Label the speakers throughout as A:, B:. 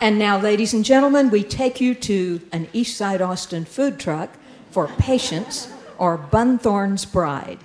A: And now, ladies and gentlemen, we take you to an East Side Austin food truck for Patience or Bunthorne's Bride.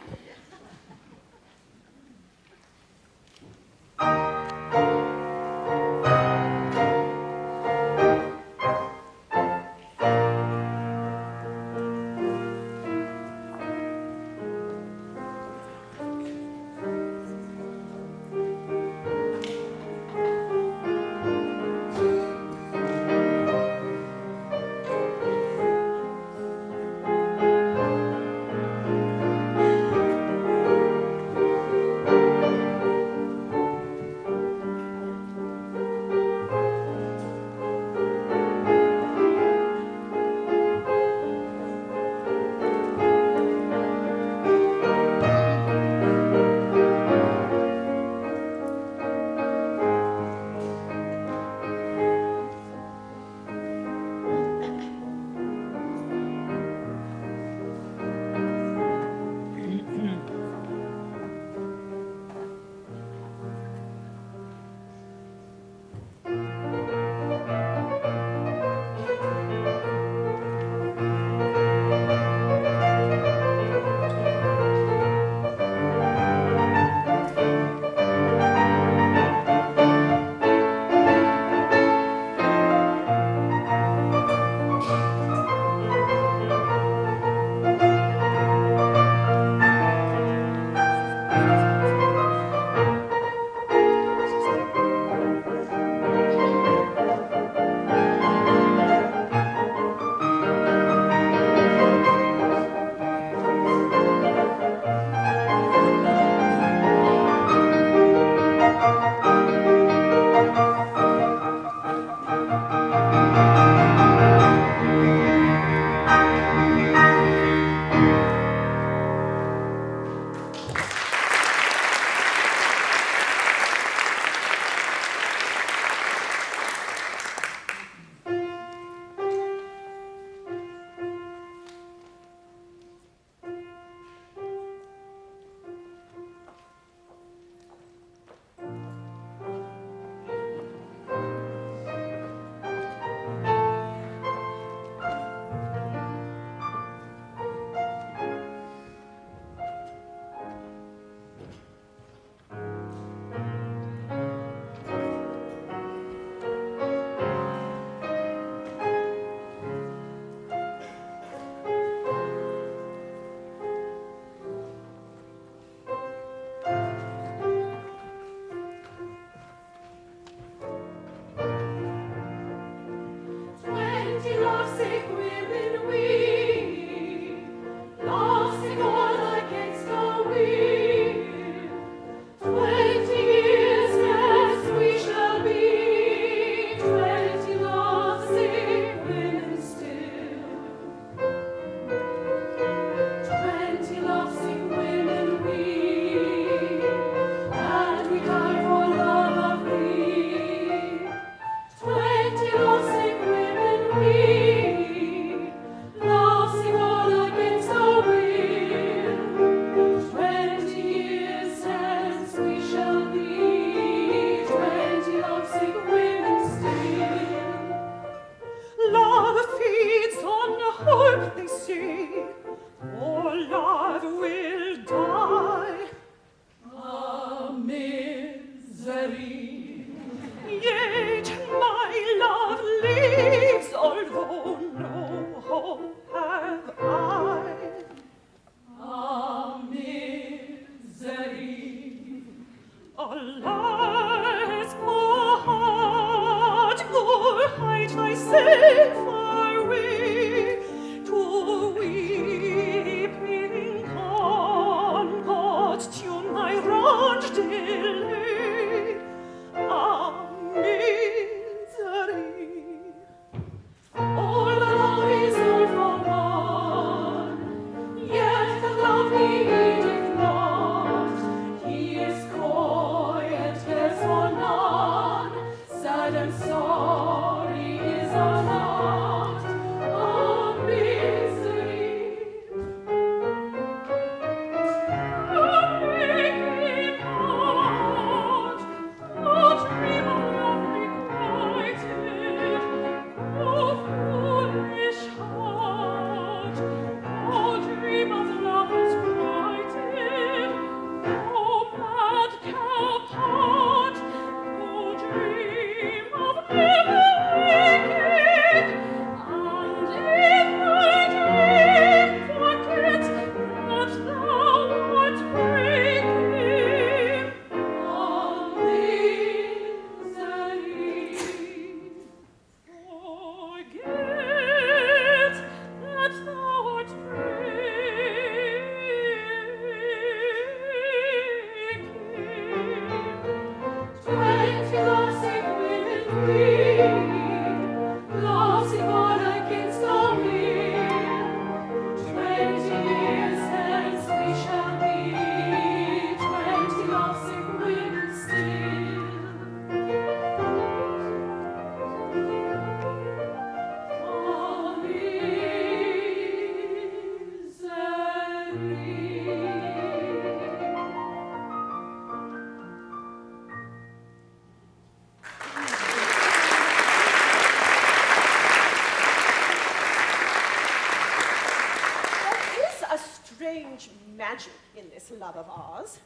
B: magic in this love of ours.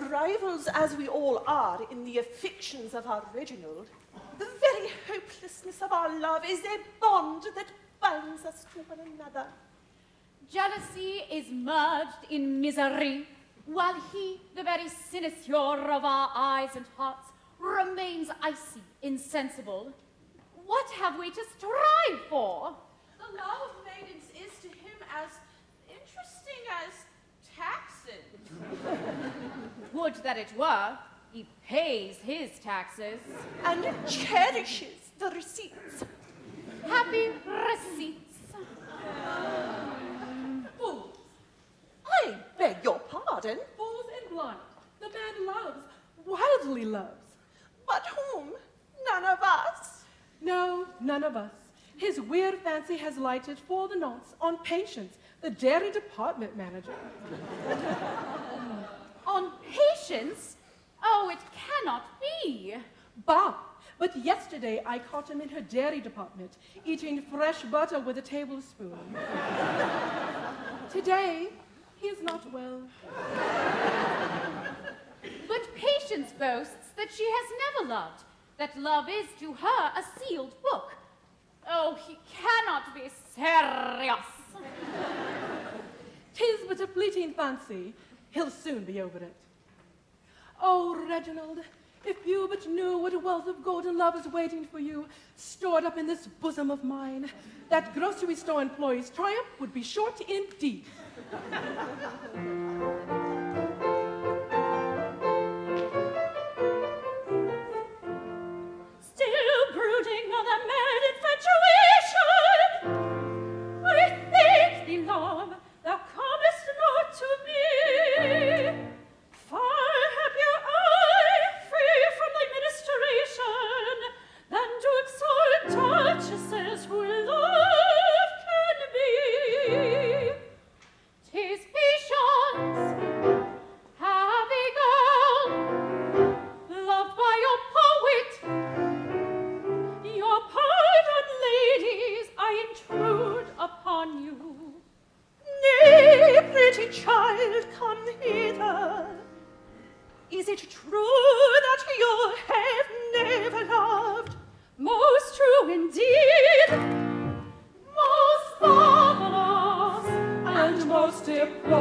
B: Rivals as we all are in the affections of our Reginald, the very hopelessness of our love is a bond that binds us to one another.
C: Jealousy is merged in misery, while he, the very cynosure of our eyes and hearts, remains icy, insensible. What have we to strive for?
D: The love of maidens is to him as interesting as taxes.
C: Would that it were. He pays his taxes.
B: And cherishes the receipts.
C: Happy receipts.
D: Fools.
B: I beg your pardon,
D: Fools and blind. The man loves, wildly loves.
B: but whom? None of us.
D: No, none of us. His weird fancy has lighted for the nonce on Patience, the dairy department manager.
C: On Patience? Oh, it cannot be.
D: Bah! But yesterday I caught him in her dairy department, eating fresh butter with a tablespoon. Today, he is not well.
C: But Patience boasts that she has never loved, that love is to her a sealed book. Oh, he cannot be serious.
D: 'Tis but a fleeting fancy. He'll soon be over it. Oh, Reginald, if you but knew what a wealth of golden love is waiting for you, stored up in this bosom of mine, that grocery store employee's triumph would be short indeed.
C: Still brooding on the mad infatuation, I think thee, love, thou comest not to me. Far happier I, free from thy ministration, than to exalt duchesses who love can be. 'Tis Patience, happy girl, loved by your poet. Your pardon, ladies, I intrude upon you.
B: Nay, pretty child, come hither. Is it true that you have never loved?
C: Most true indeed, most marvelous,
D: And most deplorable.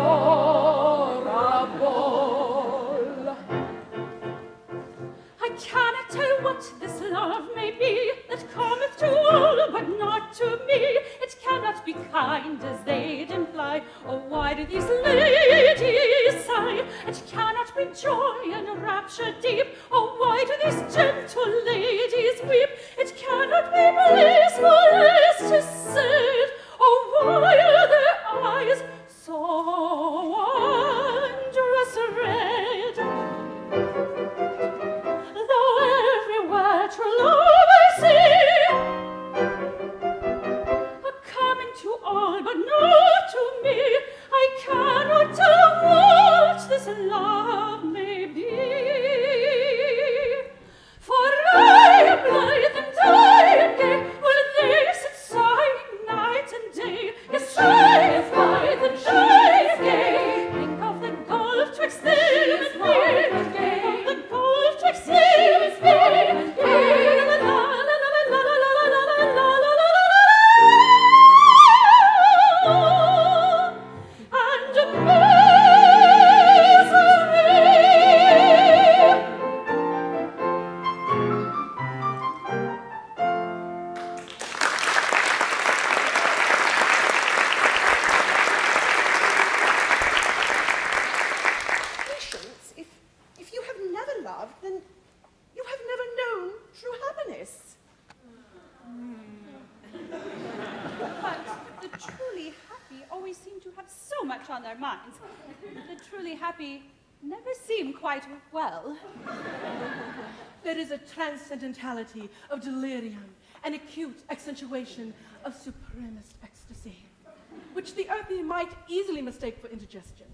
C: I cannot tell what this love may be that cometh to all, but not to me. It cannot be kind as they'd imply. Oh, why do these ladies sigh? It cannot be joy and rapture deep. Oh, why do these gentle ladies weep? It cannot be blissful, lest 'tis said. Oh, why are their eyes so wondrous red? Though everywhere true love I see, coming to all but not to me, I cannot tell what this love may be. For I am blithe and I am gay, while they sit sighing night and day. Yes, I am blithe and I am gay. Think of the gulf twixt them and me. Think of the gulf twixt them and me. La la la la la la la la la la la la la. And
B: Patience, if you have never loved, then you have never known true happiness.
E: But the truly happy always seem to have so much on their minds. The truly happy never seem quite well.
D: There is a transcendentality of delirium, an acute accentuation of supremest ecstasy, which the earthy might easily mistake for indigestion.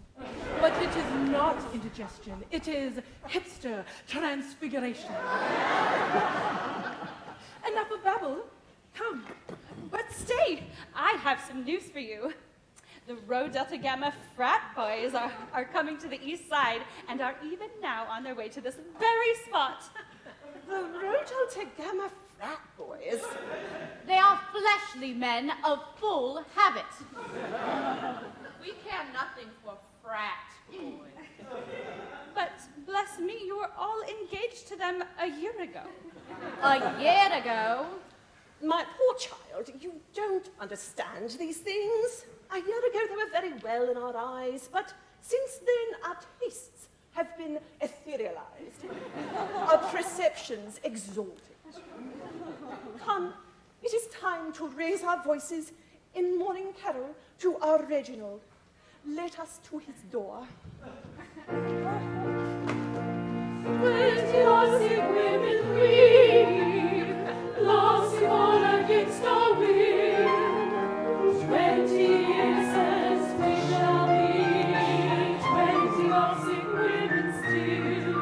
D: But it is not indigestion, it is hipster transfiguration. Enough of babble, come.
E: But stay, I have some news for you.
C: The Rho Delta Gamma frat boys are coming to the east side and are even now on their way to this very spot.
B: The Rho Delta Gamma frat boys.
F: They are fleshly men of full habit.
G: We care nothing for frat boys.
C: But bless me, you were all engaged to them a year ago.
F: A year ago,
B: My poor child, you don't understand these things. A year ago they were very well in our eyes, but since then our tastes have been etherealized, our perceptions exalted. Come, it is time to raise our voices in morning carol to our Reginald. Let us to his door.
C: 20 Aussie women weep, lost all against our will. 20 innocents we shall be, 20 Aussie women still.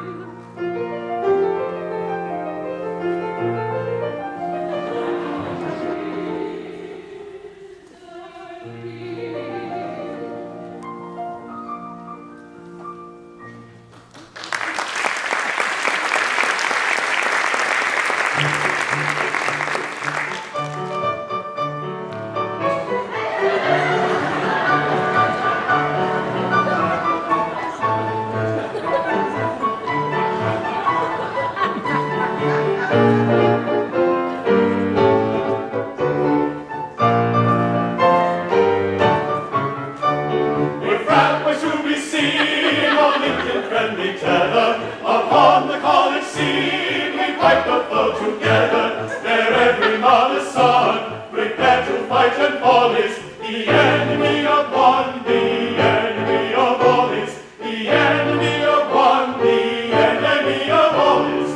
H: We're frat boys to be seen on Lincoln friendly tether. Upon the college scene, we fight the foe together. There every mother's son, prepare to fight and fall is the enemy of one, the enemy of all is the enemy of one, the enemy of all is.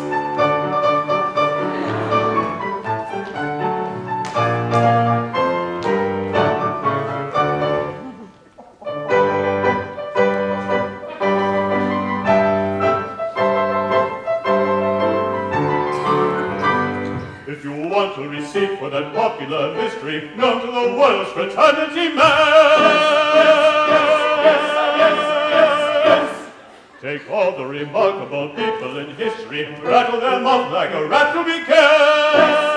H: If you want a receipt for that popular mystery known to the world's fraternity man, take all the remarkable people in history, rattle them off like a rat to be canned.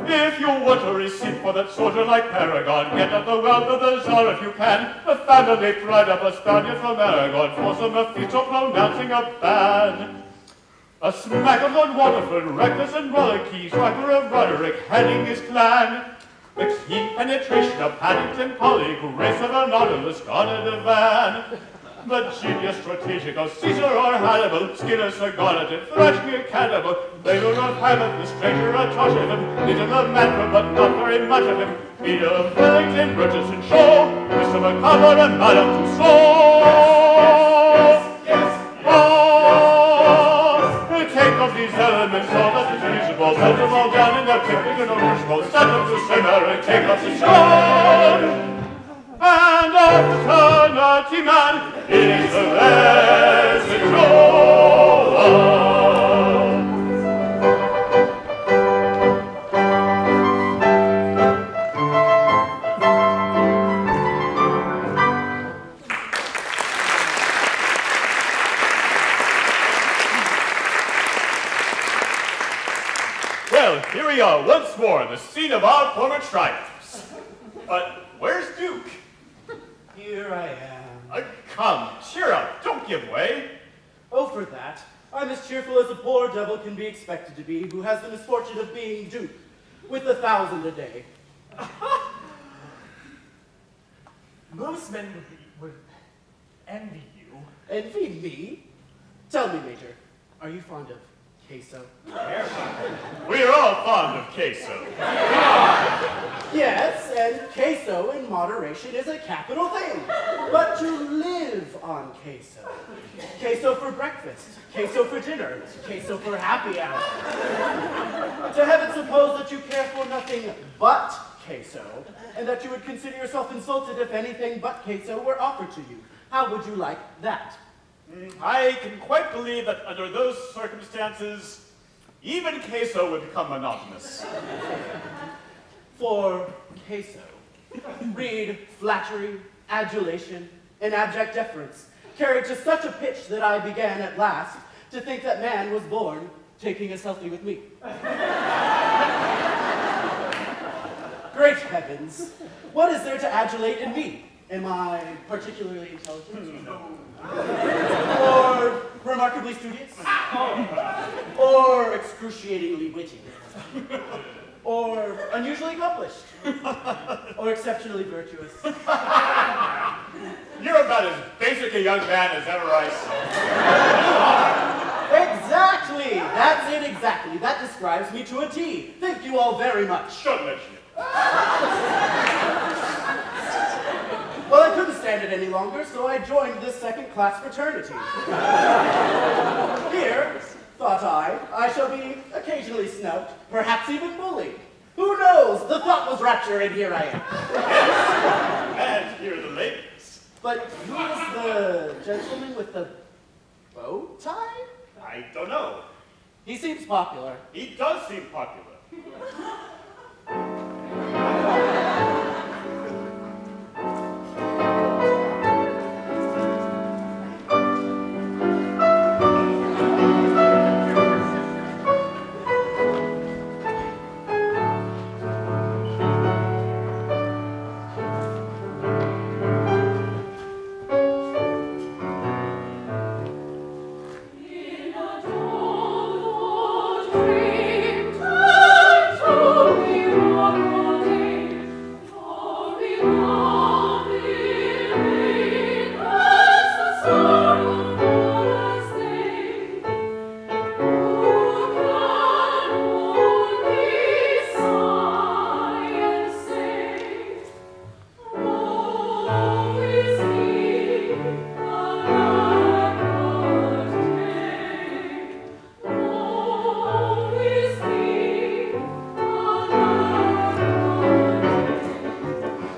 H: If you want a receipt for that soldier like Paragon, get at the wealth of the Tsar if you can. The family pride of a Spaniard from Aragon, for some a feat of pronouncing a ban. A smack of Lord Waterford, reckless and rollicky, striker of Roderick, heading his clan. The keen penetration of Paddington Polly, grace of a Nautilus, guarded a van. The genius strategic of Caesar or Hannibal, Skinner, Sir Garnet, thrashing a cannibal, flavor of habit, the stranger a touch of him, little of mantra, but not very much of him, Peter of Wellington, Brutus and Shaw, Mr. Macabre and Madame Tussauds. Take of these elements, all that is reasonable, set them all down in their picnic and original, set them to simmer and take off the stone. And of fraternity man, it is the blessed joy. Well, here we are once more, the scene of our former triumphs. But where's Duke?
I: Here I am.
H: Come, cheer up, don't give way.
I: Oh, for that. I'm as cheerful as a poor devil can be expected to be, who has the misfortune of being Duke, with 1,000 a day.
J: Most men would envy you.
I: Envy me? Tell me, Major, are you fond of queso?
H: We are all fond of queso.
I: Yes, and queso in moderation is a capital thing. But to live on queso. Queso for breakfast, queso for dinner, queso for happy hour. To have it supposed that you care for nothing but queso, and that you would consider yourself insulted if anything but queso were offered to you. How would you like that?
H: I can quite believe that under those circumstances, Even queso would become monotonous.
I: For queso, read flattery, adulation, and abject deference, carried to such a pitch that I began at last to think that man was born taking a selfie with me. Great heavens, what is there to adulate in me? Am I particularly intelligent? Or remarkably studious? Or excruciatingly witty? Or unusually accomplished? Or exceptionally virtuous?
H: You're about as basic a young man as ever I saw.
I: Exactly! That's it exactly. That describes me to a T. Thank you all very much.
H: Don't mention it.
I: Well, I couldn't stand it any longer, so I joined this second-class fraternity. Here, thought I shall be occasionally snubbed, perhaps even bullied. Who knows? The thought was rapture, and here I am.
H: And here are the ladies.
I: But who is the gentleman with the bow tie?
H: I don't know.
I: He seems popular.
H: He does seem popular.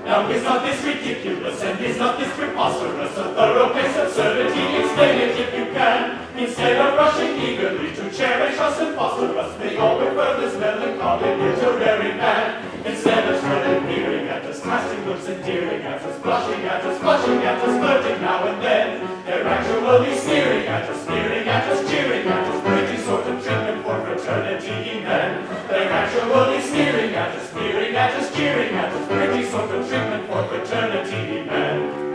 K: Now is not this ridiculous, and is not this preposterous, a thorough-paced absurdity? Explain it if you can. Instead of rushing eagerly to cherish us and foster us, may all prefer this melancholy literary man. Instead of spreading peering at us, casting looks endearing at us, blushing at us, flushing at us, flirting now and then, they're actually sneering at us, cheering at us, pretty sort of treatment for fraternity men. They're actually sneering at us, cheering at us, pretty sort of treatment for fraternity men.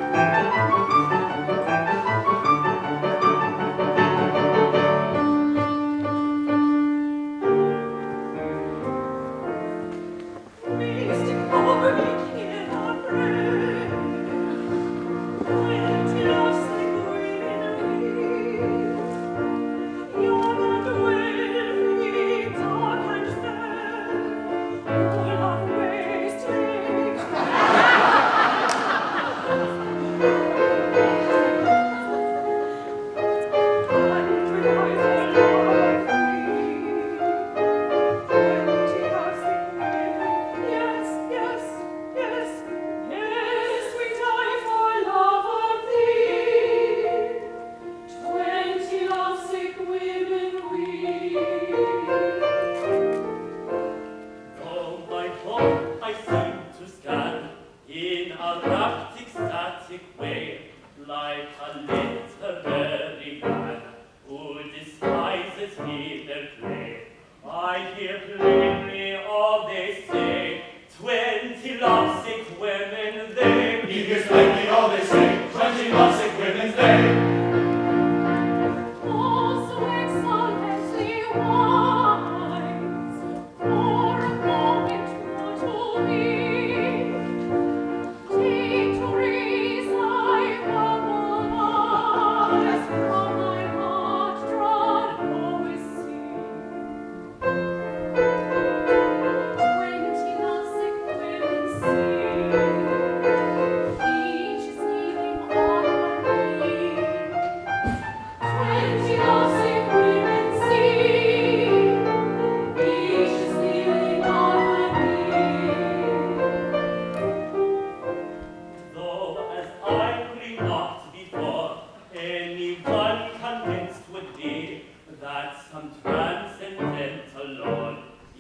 K: Anyone convinced would be that some transcendental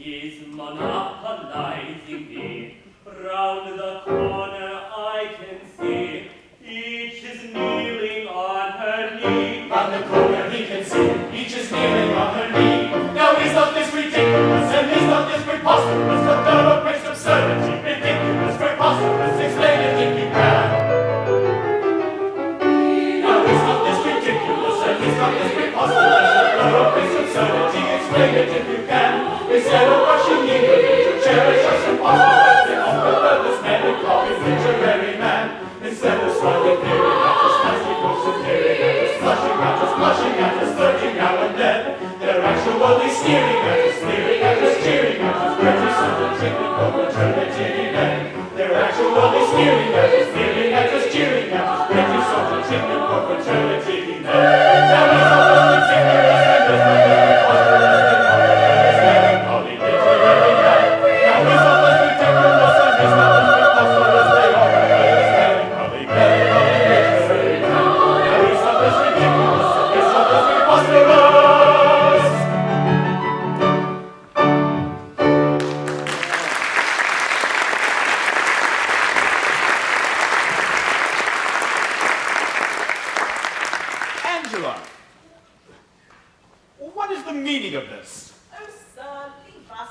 K: is monopolizing me. Round the corner I can see each is kneeling on her knee.
L: Round the corner he can see each is kneeling on her knee. Now is not this ridiculous, and is not this preposterous? The thorough-paced absurdity, ridiculous, preposterous, explain it if you can. Now is not this ridiculous, and is not this preposterous? The thorough-paced absurdity, explain it if you can. Instead of rushing eagerly to cherish us imposters, they offer this melancholy literary man. Instead of smiling, peering at us, masticos and peering at us, blushing at us, flirting now and then, they're actually sneering at us, cheering at us, pretty soon drinking for fraternity then. They're actually sneering at us, cheering at us, pretty soon drinking for fraternity then. Now he's almost ridiculous and there's nothing imposterous than this melancholy literary man. Now he's almost ridiculous and there's nothing imposterous they offer this melancholy literary man. Now he's almost ridiculous and there's nothing imposterous.
J: Angela! What is the meaning of this?
B: Oh, sir, leave us.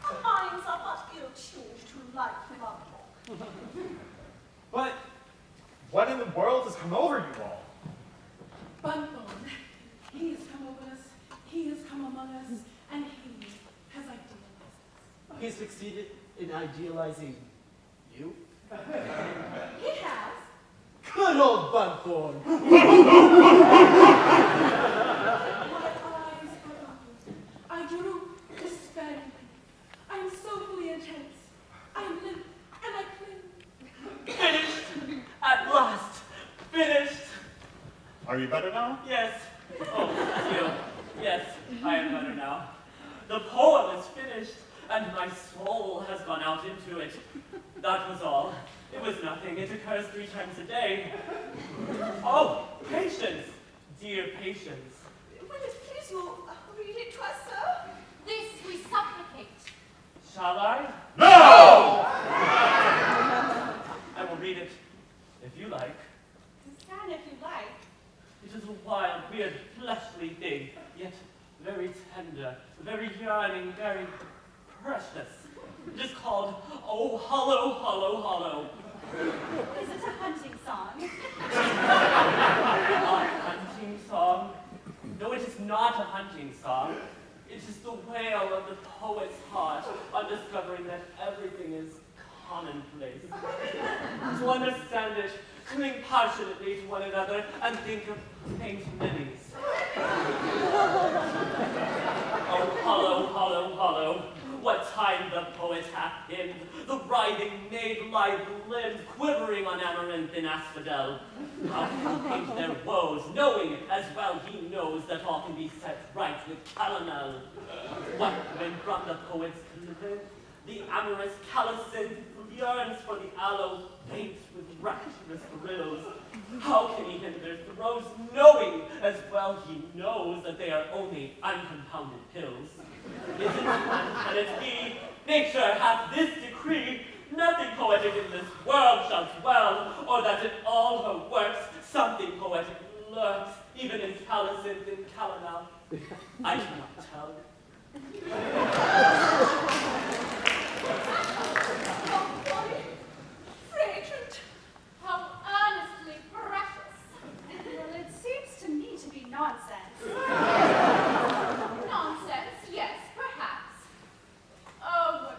B: Our minds are but ill-tuned to life without talk.
J: But what in the world has come over you all?
D: Bunthorne, he has come over us, he has come among us, and he has idealized us.
I: He succeeded in idealizing you?
D: He has.
I: Good old Bunthorne!
D: My eyes are open. I droop despairingly. I am soulfully intense. I am limp, and I cling.
K: Finished! At last! Finished!
H: Are you better now?
K: Yes. Oh, Theo. Yes, I am better now. The poem is finished, and my soul has gone out into it. That was all. It was nothing. It occurs 3 times a day. Oh, Patience! Dear Patience.
B: Will it please you read it to us, sir?
F: This we supplicate.
K: Shall I?
H: No!
K: I will read it, if you like.
E: Stand if you like.
K: It is a wild, weird, fleshly thing, yet very tender, very yearning, very precious. It is called Oh Hollow, Hollow, Hollow.
E: Is it a hunting song?
K: A hunting song? No, it is not a hunting song. It is the wail of the poet's heart on discovering that everything is commonplace. To understand it, cling passionately to one another and think of Paint Minis. Oh, hollow, hollow, hollow, what time the poet hath hymned, the writhing maid lithe limbed, quivering on amaranth and asphodel. How can he paint their woes, knowing as well he knows that all can be set right with calomel? What when from the poet's clifford, the amorous callicid yearns for the aloe, faints with rapturous thrills. How can he hinder throes, knowing as well he knows that they are only uncompounded pills? Is it and can it be? Nature hath this decree, nothing poetic in this world shall dwell, or that in all her works something poetic lurks, even in callicid and calomel. I cannot tell.
B: Fragrant.
F: How earnestly precious.
E: Well, it seems to me to be nonsense.
F: Nonsense, yes, perhaps. Oh, what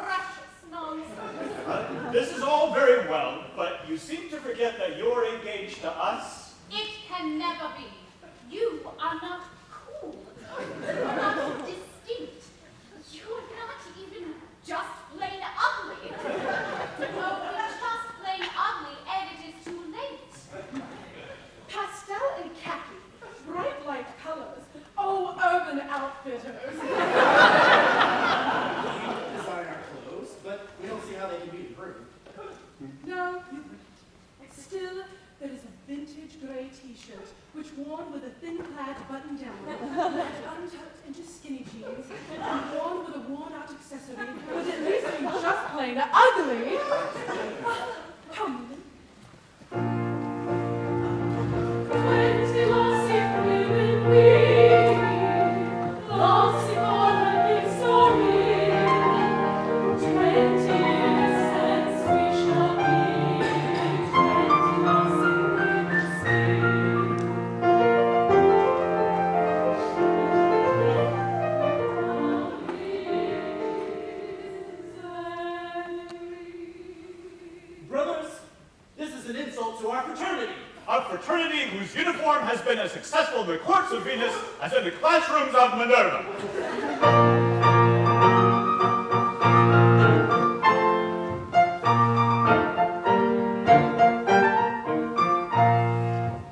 F: precious nonsense.
L: This is all very well, but you seem to forget that you're engaged to us.
F: It can never be. You are not cool. You are not distinct. You are not even just plain ugly. Oh, you're just plain ugly, and it is too late.
D: Pastel and khaki, bright light colors. Oh, urban outfitters.
I: We design our clothes, but we don't see how they can be improved.
D: No, still, there is a vintage gray t-shirt, which worn with a thin plaid button-down, left untucked into skinny jeans, and worn with a worn-out
H: fraternity whose uniform has been as successful in the courts of Venus as in the classrooms of Minerva.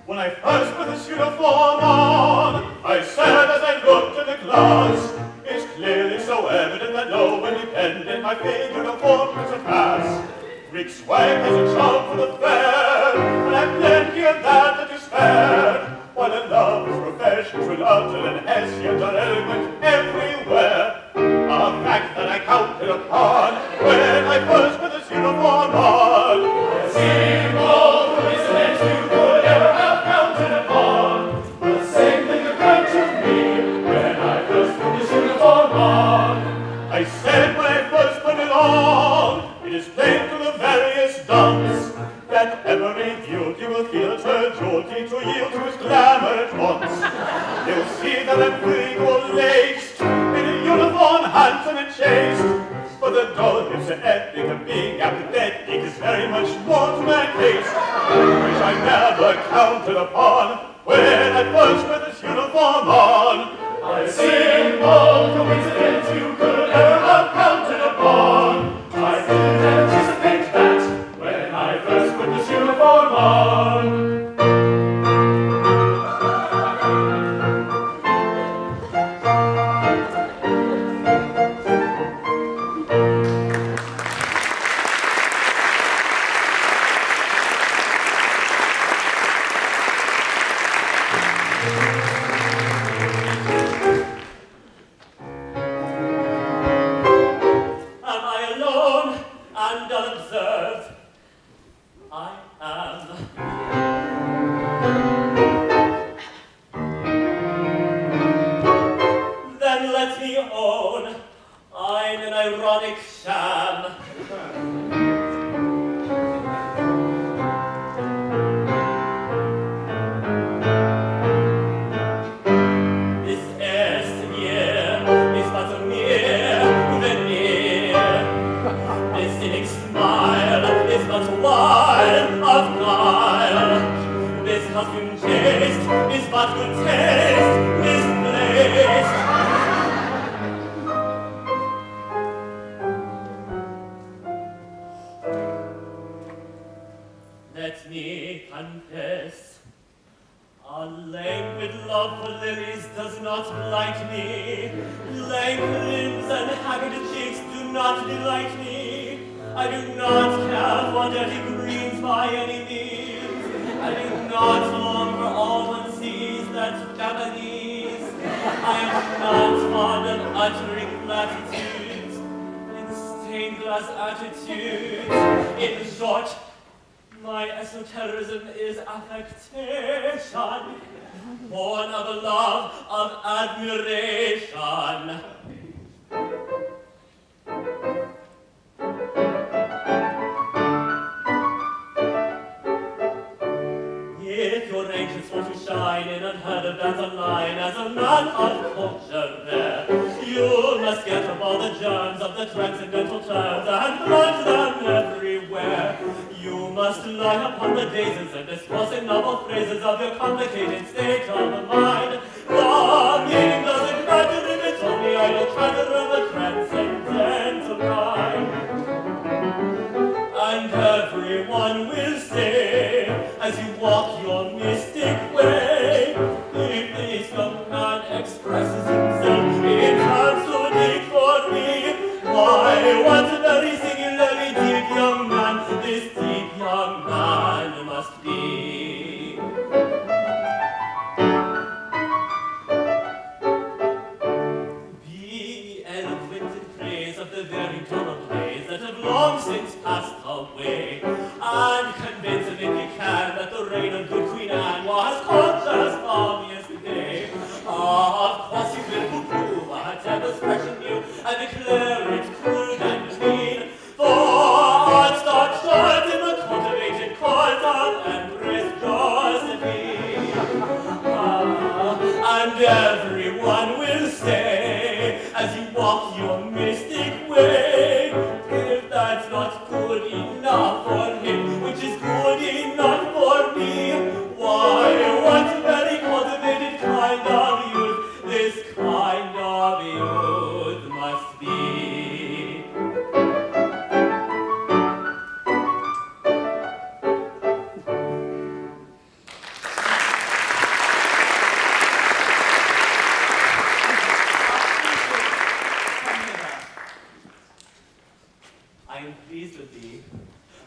H: When I first put this uniform on, I said as I looked in the glass, it's clearly so evident that no independent my fake uniform can surpass. Greek swag has a charm for the fair, and I've plenty of that to spare. While in love is professions reluctant and hesiant are eloquent everywhere. A fact that I counted upon when I first put this uniform on. A single coincidence you could ever have counted upon. The same thing occurred to me when I first put this uniform on. I said when I first put it on, it is plain to the various dumps that every beauty will feel it her duty to yield to his glamour at once. They'll see that I'm frequently laced in a uniform handsome and chaste, but the dull hips and ethic of being apathetic is very much more to my taste, which I never counted upon when I first put this uniform on. A single coincidence you could ever have counted upon. I didn't anticipate that when I first put this uniform on.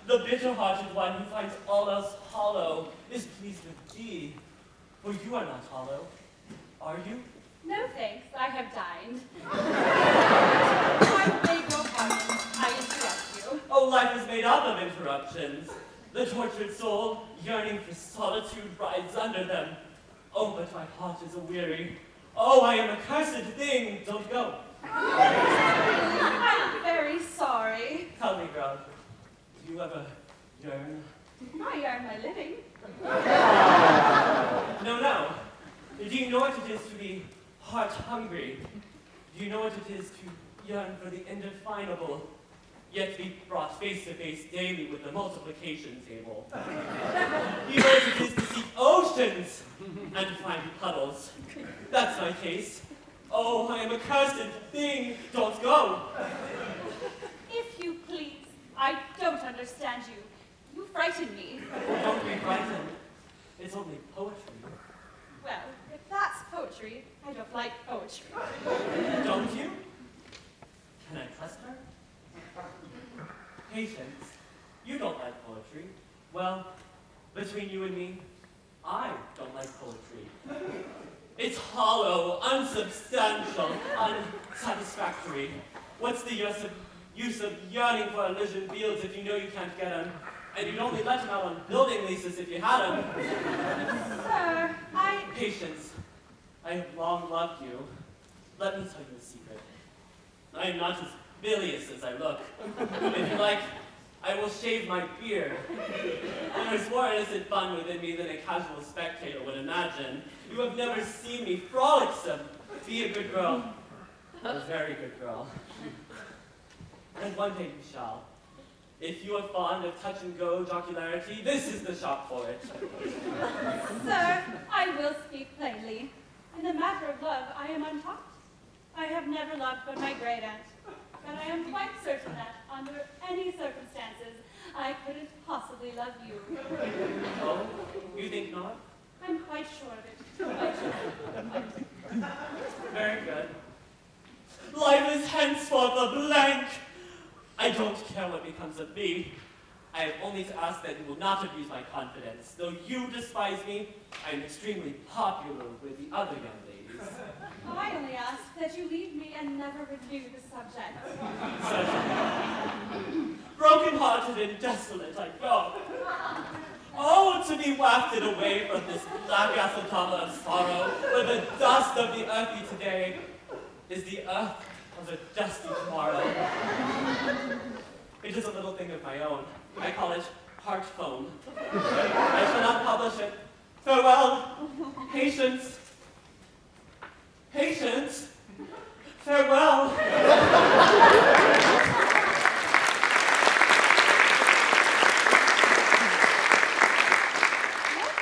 K: The bitter-hearted one who finds all else hollow is pleased with thee. For you are not hollow, are you?
E: No thanks, I have dined. I beg your pardon, I interrupt you.
K: Oh, life is made up of interruptions. The tortured soul, yearning for solitude, rides under them. Oh, but my heart is a-weary. Oh, I am a cursed thing. Don't go.
E: I'm very sorry.
K: Tell me, girl, do you ever yearn?
E: I earn my living.
K: No. Do you know what it is to be heart-hungry? Do you know what it is to yearn for the indefinable, yet be brought face to face daily with the multiplication table? Do you know what it is to seek oceans and to find puddles? That's my case. Oh, I am a cursed thing. Don't go.
E: If you please, I don't understand you. You frighten me.
K: Oh, don't be frightened. It's only poetry.
E: Well, if that's poetry, I don't like poetry.
K: Don't you? Can I trust her? Patience, you don't like poetry. Well, between you and me, I don't like poetry. It's hollow, unsubstantial, unsatisfactory. What's the use of yearning for Elysian fields if you know you can't get them? And you'd only let them out on building leases if you had them.
E: Sir,
K: Patience, I have long loved you. Let me tell you a secret. I am not as bilious as I look. If you like, I will shave my beard. There's more innocent fun within me than a casual spectator would imagine. You have never seen me frolicsome. Be a good girl. A very good girl. And one day you shall. If you are fond of touch-and-go jocularity, this is the shop for it.
E: Sir, I will speak plainly. In the matter of love, I am untaught. I have never loved but my great aunt. But I am quite certain that, under any circumstances, I couldn't possibly love you.
K: Oh, you think not?
E: I'm quite sure of it. Quite sure.
K: Very good. Life is henceforth a blank. I don't care what becomes of me. I have only to ask that you will not abuse my confidence. Though you despise me, I am extremely popular with the other young ladies.
E: I only ask that you leave me and never renew the subject.
K: Broken-hearted and desolate I go. Oh, to be wafted away from this black acetama of sorrow, where the dust of the earthy today is the earth of the dusty tomorrow. It is a little thing of my own. I call it heart foam. I shall not publish it. Farewell. Patience. Patience. Farewell.
E: What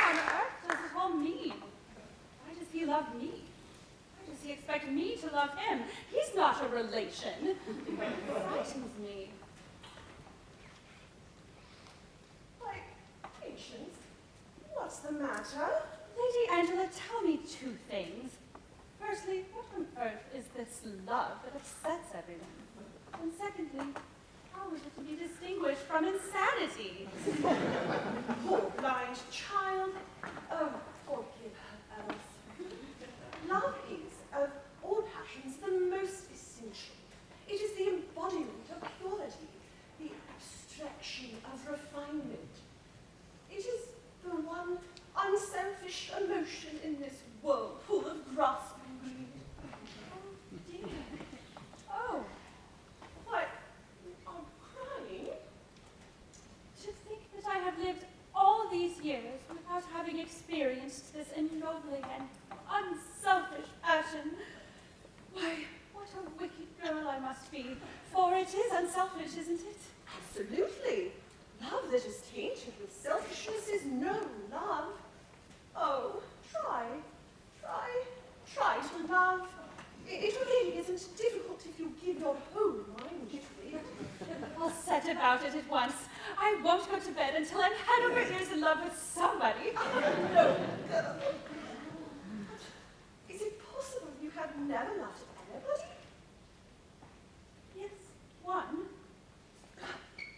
E: on earth does it all mean? Why does he love me? Why does he expect me to love him? He's not a relation. It frightens me.
B: Why, Patience, what's the matter?
E: Lady Angela, tell me two things. Firstly, what on earth is this love that upsets everyone? And secondly, how is it to be distinguished from insanity?
B: Poor blind child. Oh, forgive her, Alice. Love is, of all passions, the most essential. It is the embodiment of purity, the abstraction of refinement. It is the one unselfish emotion in this world full of grasping greed.
E: Oh, dear. Oh,
B: Why, you are crying?
E: to think that I have lived all these years without having experienced this ennobling and unselfish passion. Why, what a wicked girl I must be, for it is unselfish, isn't it?
B: Absolutely. Love that is tainted with selfishness is no love. Oh, try to love. It really isn't difficult if you give your whole mind to it.
E: I'll set about it at once. I won't go to bed until I'm head over ears in love with somebody.
B: No, girl. Is it possible you have never loved anybody?
E: Yes, one.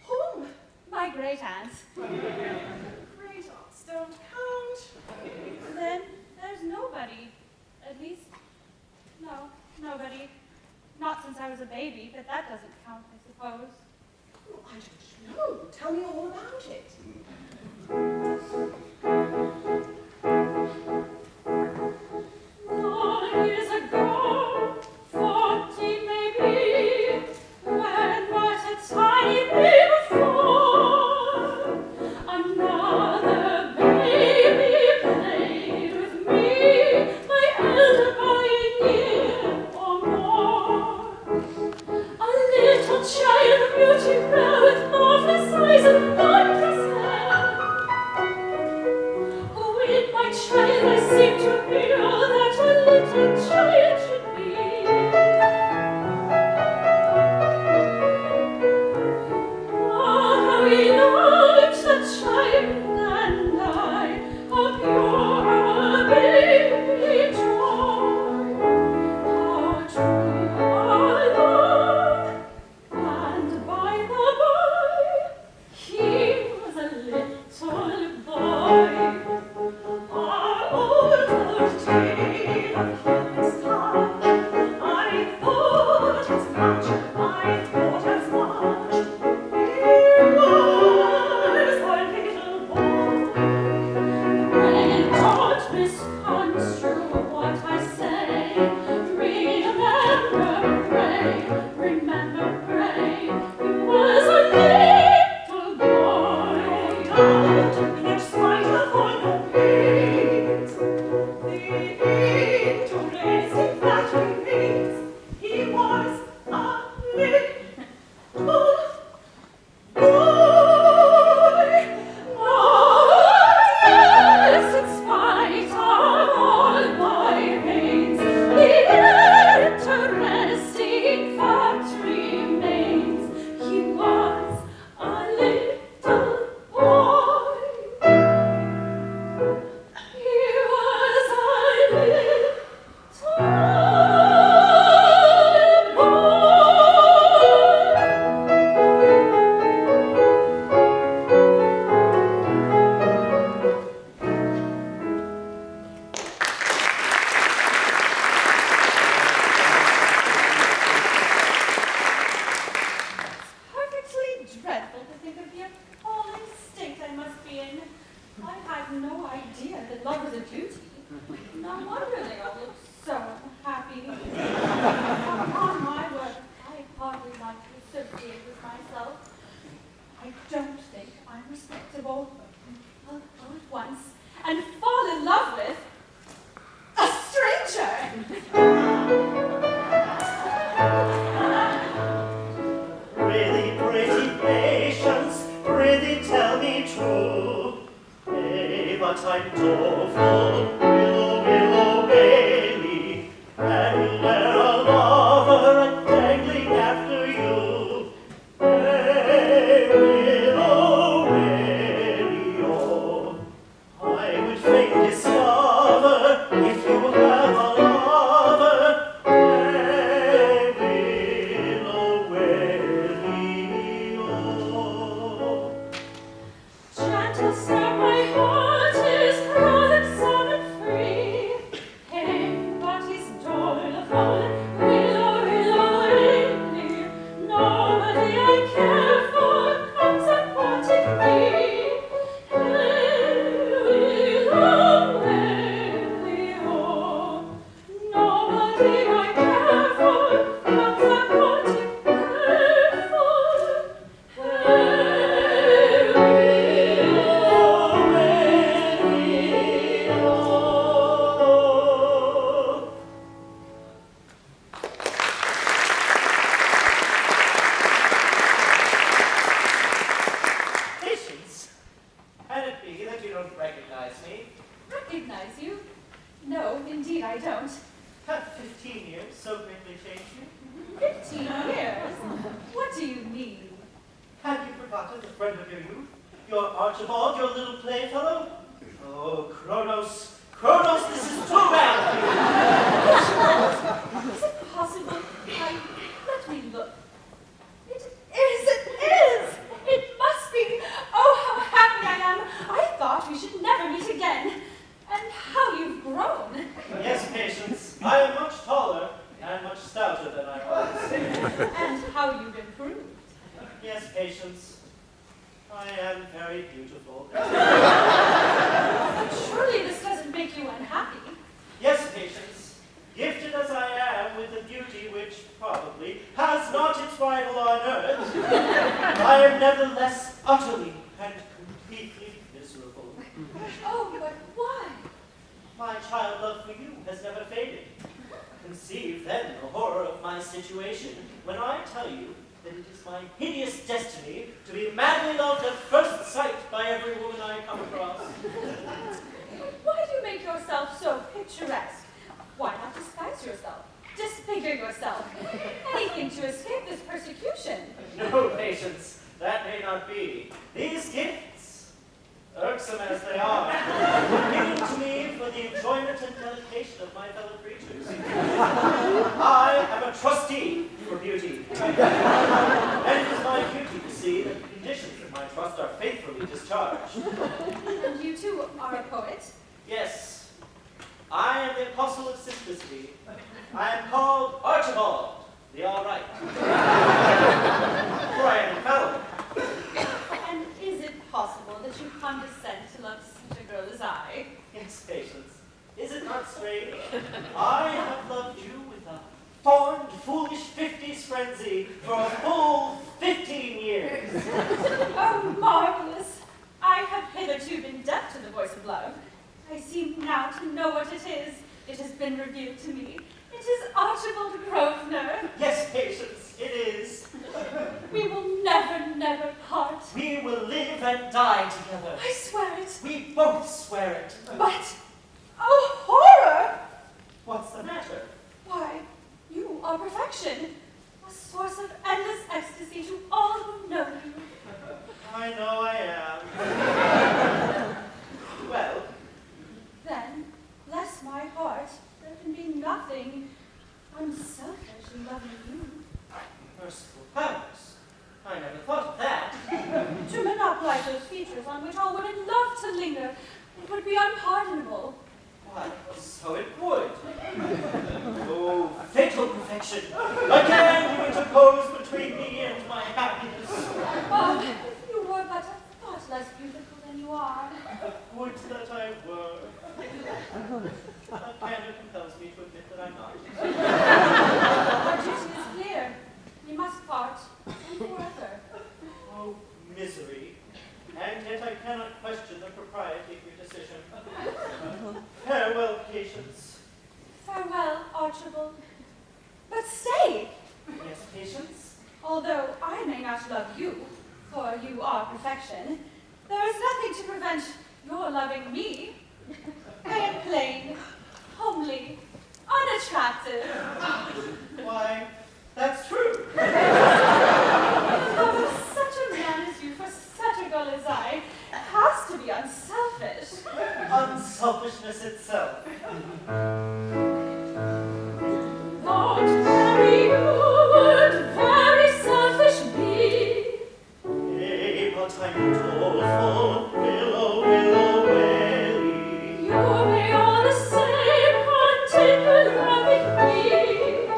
B: Whom?
E: My great can't.
B: Great aunts don't count.
E: Then there's nobody. At least, no, nobody. Not since I was a baby, but that doesn't count, I suppose.
B: Oh, I don't know. Tell me all about it.
E: 9 years ago, 14 maybe, when but a tiny baby before, another baby played with me, my elder by a year or more. A little child of beauty rare with marvelous eyes and wondrous hair. With my child I seem to feel that a little child should be. How we loved the child and I, a pure baby joy. How true our love, and by the by, he was a little boy. Our old tale of Cupid's touch, I thought as much, I thought as much. He was a little boy. Pray don't misconstrue what I say. Remember, pray, he was a little boy. And in spite of all your pains, the interesting fact remains, he was a little boy. Yes, in spite of all my pains, the interesting fact remains, he was a little boy. He was a little boy. Perfectly dreadful to think of the appalling state I must be in. I had no idea that love was a duty. No wonder they all look so unhappy. Upon my word, I hardly like to associate with myself. I don't think I'm respectable. I'll go at once and fall in love with a stranger.
L: Really pretty patience, prithee tell me true. Nay, but I'm doleful, willow, willow, Bailey, and there a lover a-dangling after you. Hey, willow, Bailey, oh, I would fain discover if you have a lover. Hey, willow, Bailey, oh.
E: Gentle sir, my heart is frolicsome and free. Hey, but he's doleful, willow, willow, Bailey. Nobody I care for comes a-courting me. Hey, willow, Bailey, oh. Nobody I care for comes a-courting me.
L: Patience, can it be that you don't recognize me?
E: Recognize you? No, indeed I don't.
L: Have 15 years so greatly changed you?
E: 15 years? What do you mean?
L: Have you forgotten the friend of your youth? Your Archibald, your little playfellow? Oh, Kronos, Kronos, this is too bad of you!
E: Is it possible? Let me look. It is! It must be! Oh,
L: very beautiful.
E: Surely this doesn't make you unhappy.
L: Yes, Patience, gifted as I am with a beauty which probably has not its rival on earth, I am nevertheless utterly and completely miserable.
E: Oh, but why?
L: My child love for you has never faded. Conceive then the horror of my situation when I tell you that it is my hideous destiny to be madly loved at first sight by every woman I come across.
E: Why do you make yourself so picturesque? Why not disguise yourself? Disfigure yourself? Anything to escape this persecution.
L: No, Patience, that may not be. These gifts, irksome as they are, were given to me for the enjoyment and delectation of my fellow creatures. I am a trustee for beauty, and it is my duty to see that the conditions of my trust are faithfully discharged.
E: And you too are a poet?
L: Yes, I am the apostle of simplicity. I am called Archibald, the all right. For I am infallible.
E: And is it possible that you condescend to love such a girl as I?
L: Yes, Patience. Is it not strange? I have loved you with a fond, foolish 50s frenzy for a full 15 years.
E: Oh, marvelous! I have hitherto been deaf to the voice of love. I seem now to know what it is. It has been revealed to me. It is Archibald Grosvenor.
L: Yes, Patience, it is.
E: We will never, never part.
L: We will live and die together.
E: I swear it.
L: We both swear it.
E: But, oh, horror!
L: What's the matter?
E: Why, you are perfection. A source of endless ecstasy to all who know you.
L: I know I am. Well,
E: Then, bless my heart, there can be nothing unselfish in loving you.
L: merciful powers. I never thought of that.
E: To monopolize those features on which all women love to linger, it would be unpardonable.
L: Why, so it would. Oh, fatal perfection. Again you interpose between me and my happiness.
E: Oh, if you were but a thought less beautiful than you are.
L: Would that I were. But candor compels me to admit that I'm not.
E: Our duty is clear. We must part, and forever.
L: Oh, misery. And yet I cannot question the propriety of your decision. Farewell, Patience.
E: Farewell, Archibald. But stay!
L: Yes, Patience?
E: Although I may not love you, for you are perfection, there is nothing to prevent your loving me. I am plain, homely, unattractive.
L: Why, that's true.
E: The love of such a man as you for such a girl as I has to be unselfish.
L: Unselfishness itself.
E: Not very good, very selfish be.
L: Yea, but I'm doleful, willow, willow, welly.
E: You may all the same continue loving me.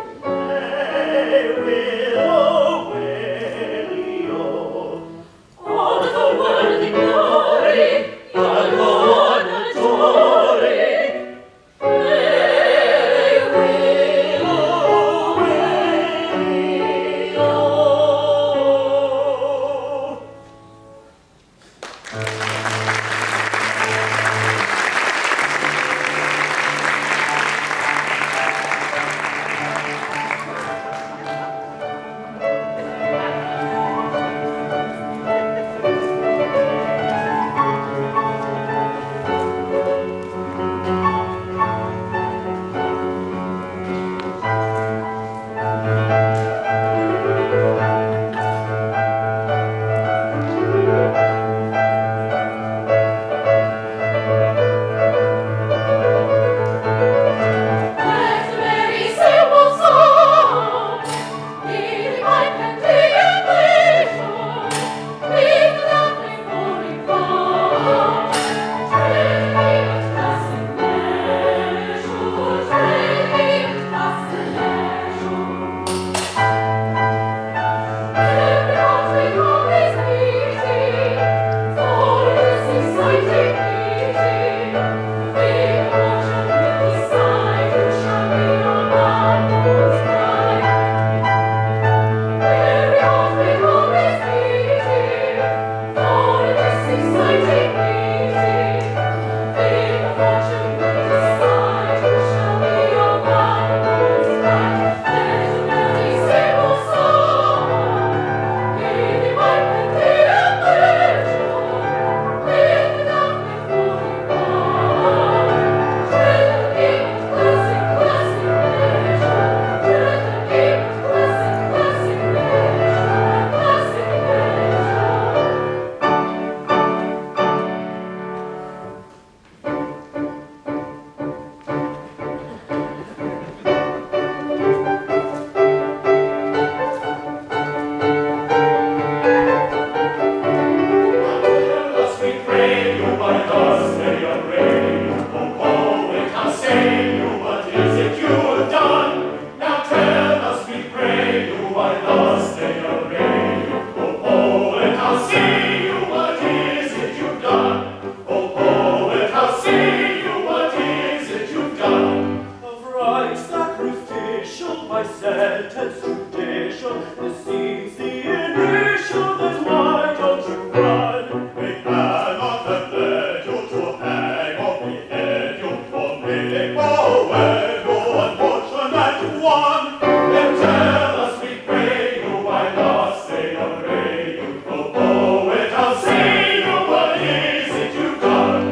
L: sentence judicial, this seems the initial that why don't you run?
H: We cannot have led you to hang or behead you, or make away you unfortunate one.
L: Then tell us, we pray you, why not say array you? Oh, poet, I'll say you, what is it you've done?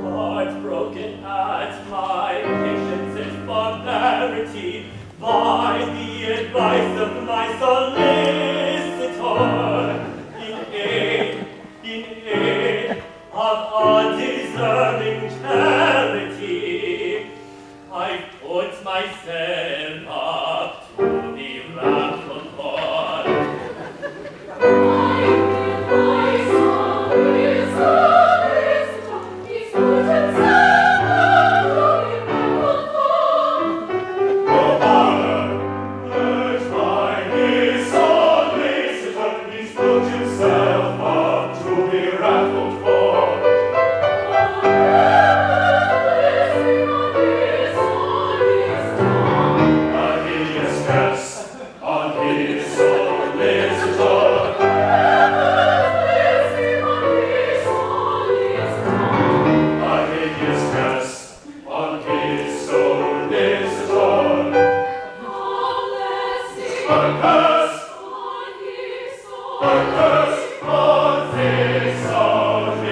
L: Heartbroken at my patience and barbarity, by the advice of my solicitor, in aid of undeserving charity, I put myself up to be wrathful for.
H: No honor,
L: Urged by his solicitor, he's put himself up to be wrathful for. A hideous curse on his solicitor. A hideous curse on his solicitor. A curse on his solicitor.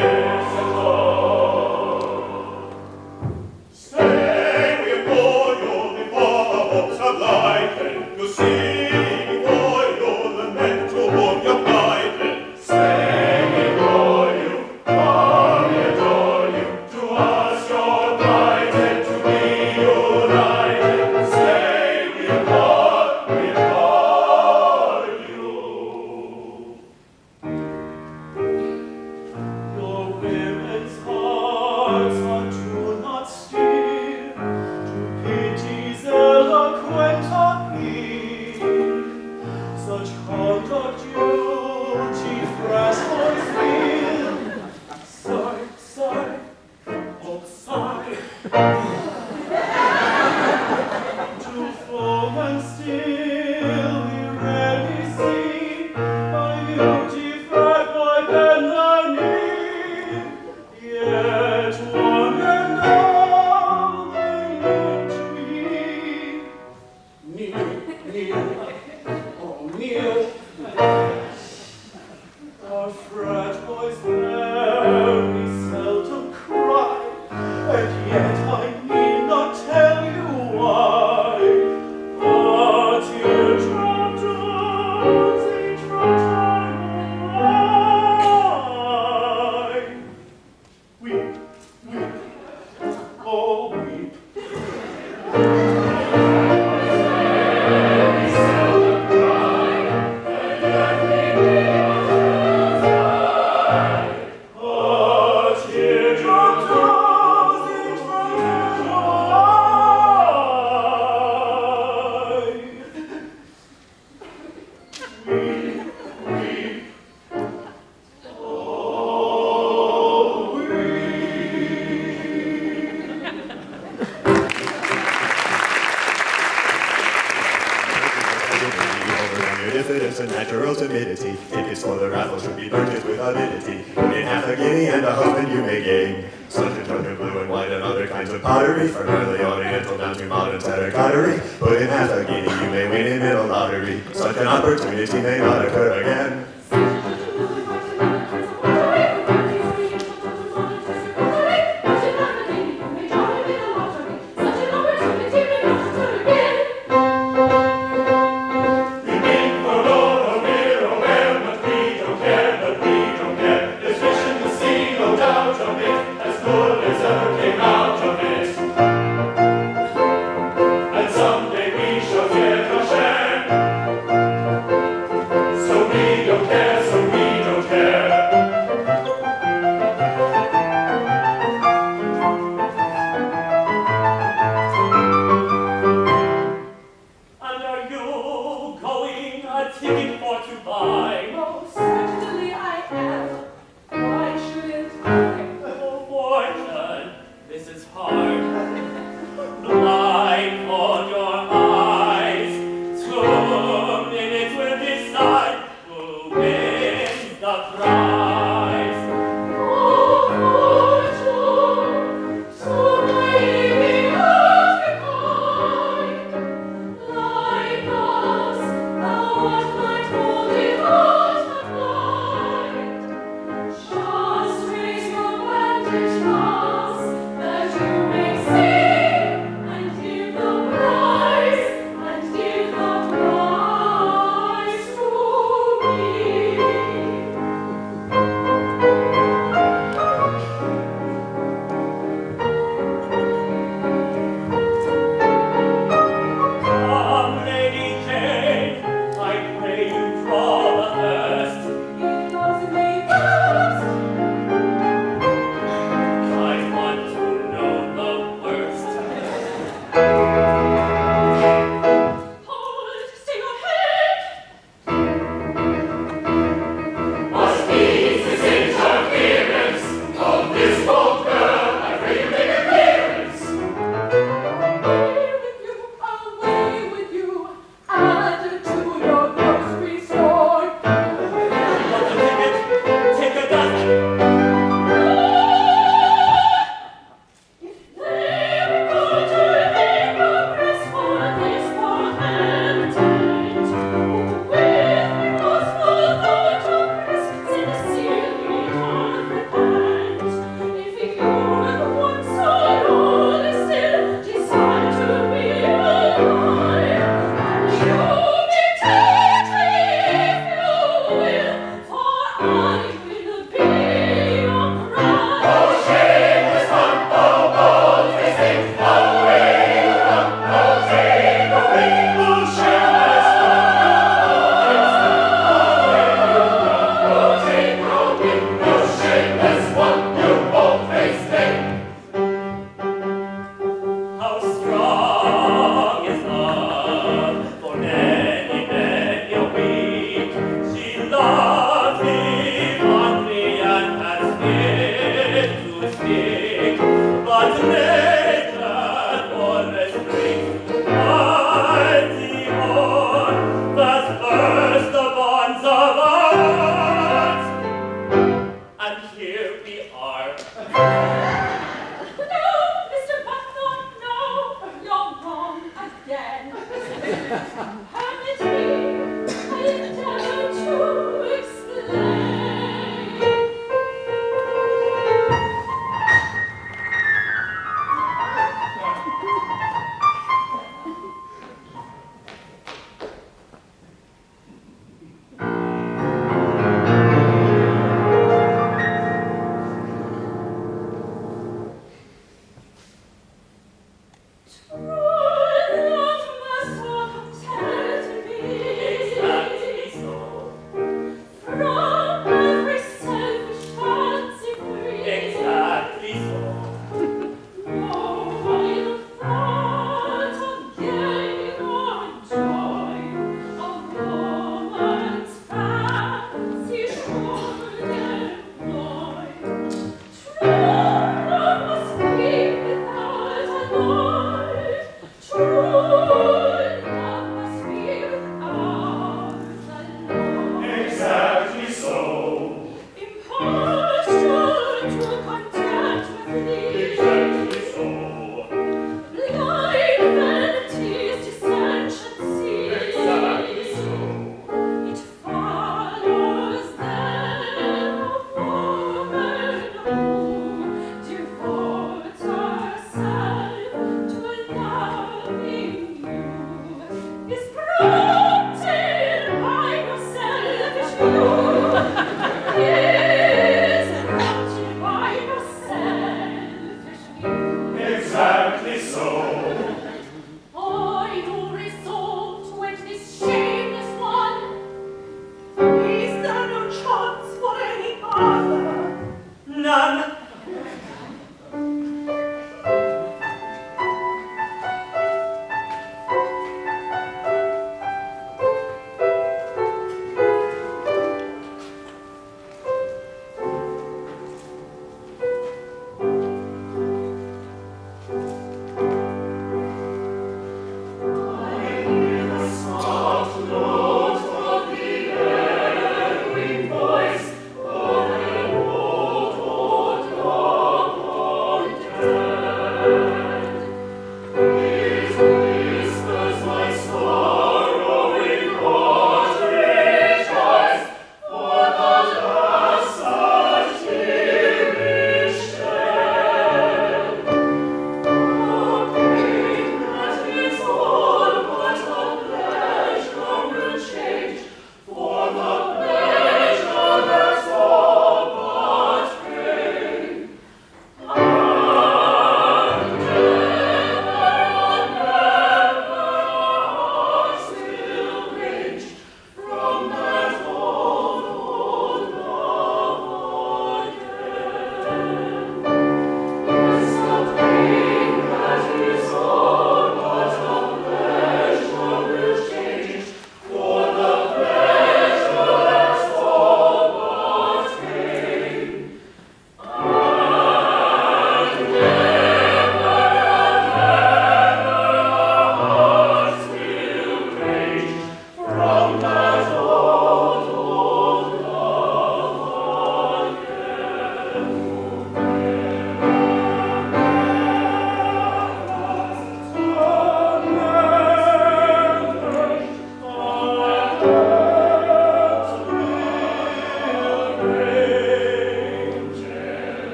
H: stay, we implore you before the hopes of life. You see before you the men to whom you're plighted.
L: Stay, we adore you, for we adore you, to us your right and to be united. Stay, we adore you. Your women's hearts are do not steer to pity's eloquent appeal. Such conduct duty fresh boys feel. Sigh, sigh, oh sigh. To foam and still we rarely see a beauty framed by pen and ink. Yet one and all they need to be. Kneel, kneel, oh kneel. Our frat boys very seldom cry, and yet I need not tell you why. A teardrop drops each time I weep, weep, oh weep. Very seldom cry, and yet we need a teardrop drops each from your eye. Weep, weep, oh weep.
M: Diffidence and natural timidity. Tickets for the raffle should be purchased with avidity. Put in half a guinea and a husband you may gain. Such a token blue and white and other kinds of pottery. From early oriental down to modern terracottery. Put in half a guinea, you may win in middle lottery. Such an opportunity may not occur again.
L: We mean for Lord, oh we're aware, but we don't care, There's fish in the sea, no doubt of it, as good as ever came out of it. And someday we shall get our share, so we don't care.
C: Without a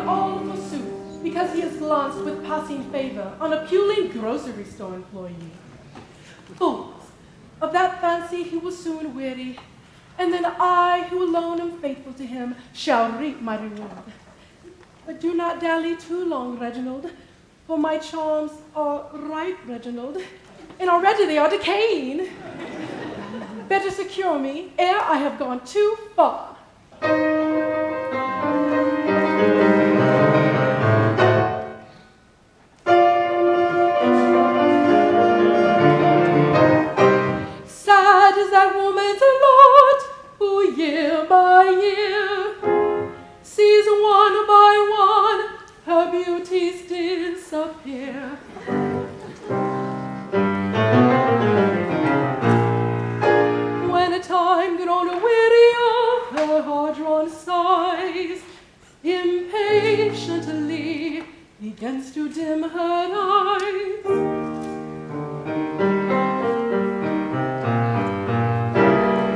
D: all forsooth, because he has glanced with passing favor on a puling grocery store employee. Fools, of that fancy he will soon weary, and then I, who alone am faithful to him, shall reap my reward. But do not dally too long, Reginald, for my charms are ripe, Reginald, and already they are decaying. Better secure me ere I have gone too far. Sad is that woman's lot, who year by year sees one by one her beauties disappear. When a time grown weary of her hard-drawn sighs, impatiently begins to dim her eyes.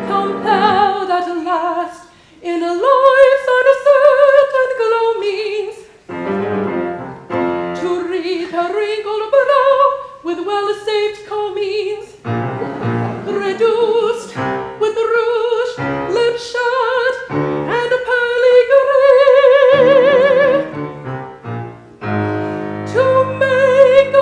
D: Compelled at last in a life's uncertain gloamings to wreathe her wrinkled brow with well-saved combings, reduced with rouge, lip shut, and pearly gray, to make a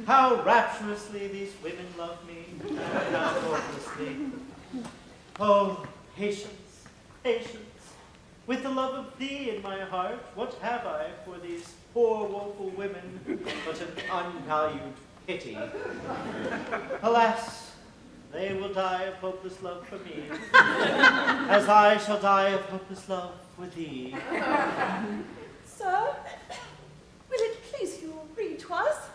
I: How rapturously these women love me, and how hopelessly. Oh, patience, patience. With the love of thee in my heart, what have I for these poor woeful women but an unvalued pity? Alas, they will die of hopeless love for me, as I shall die of hopeless love for thee.
B: Sir, will it please you read to us?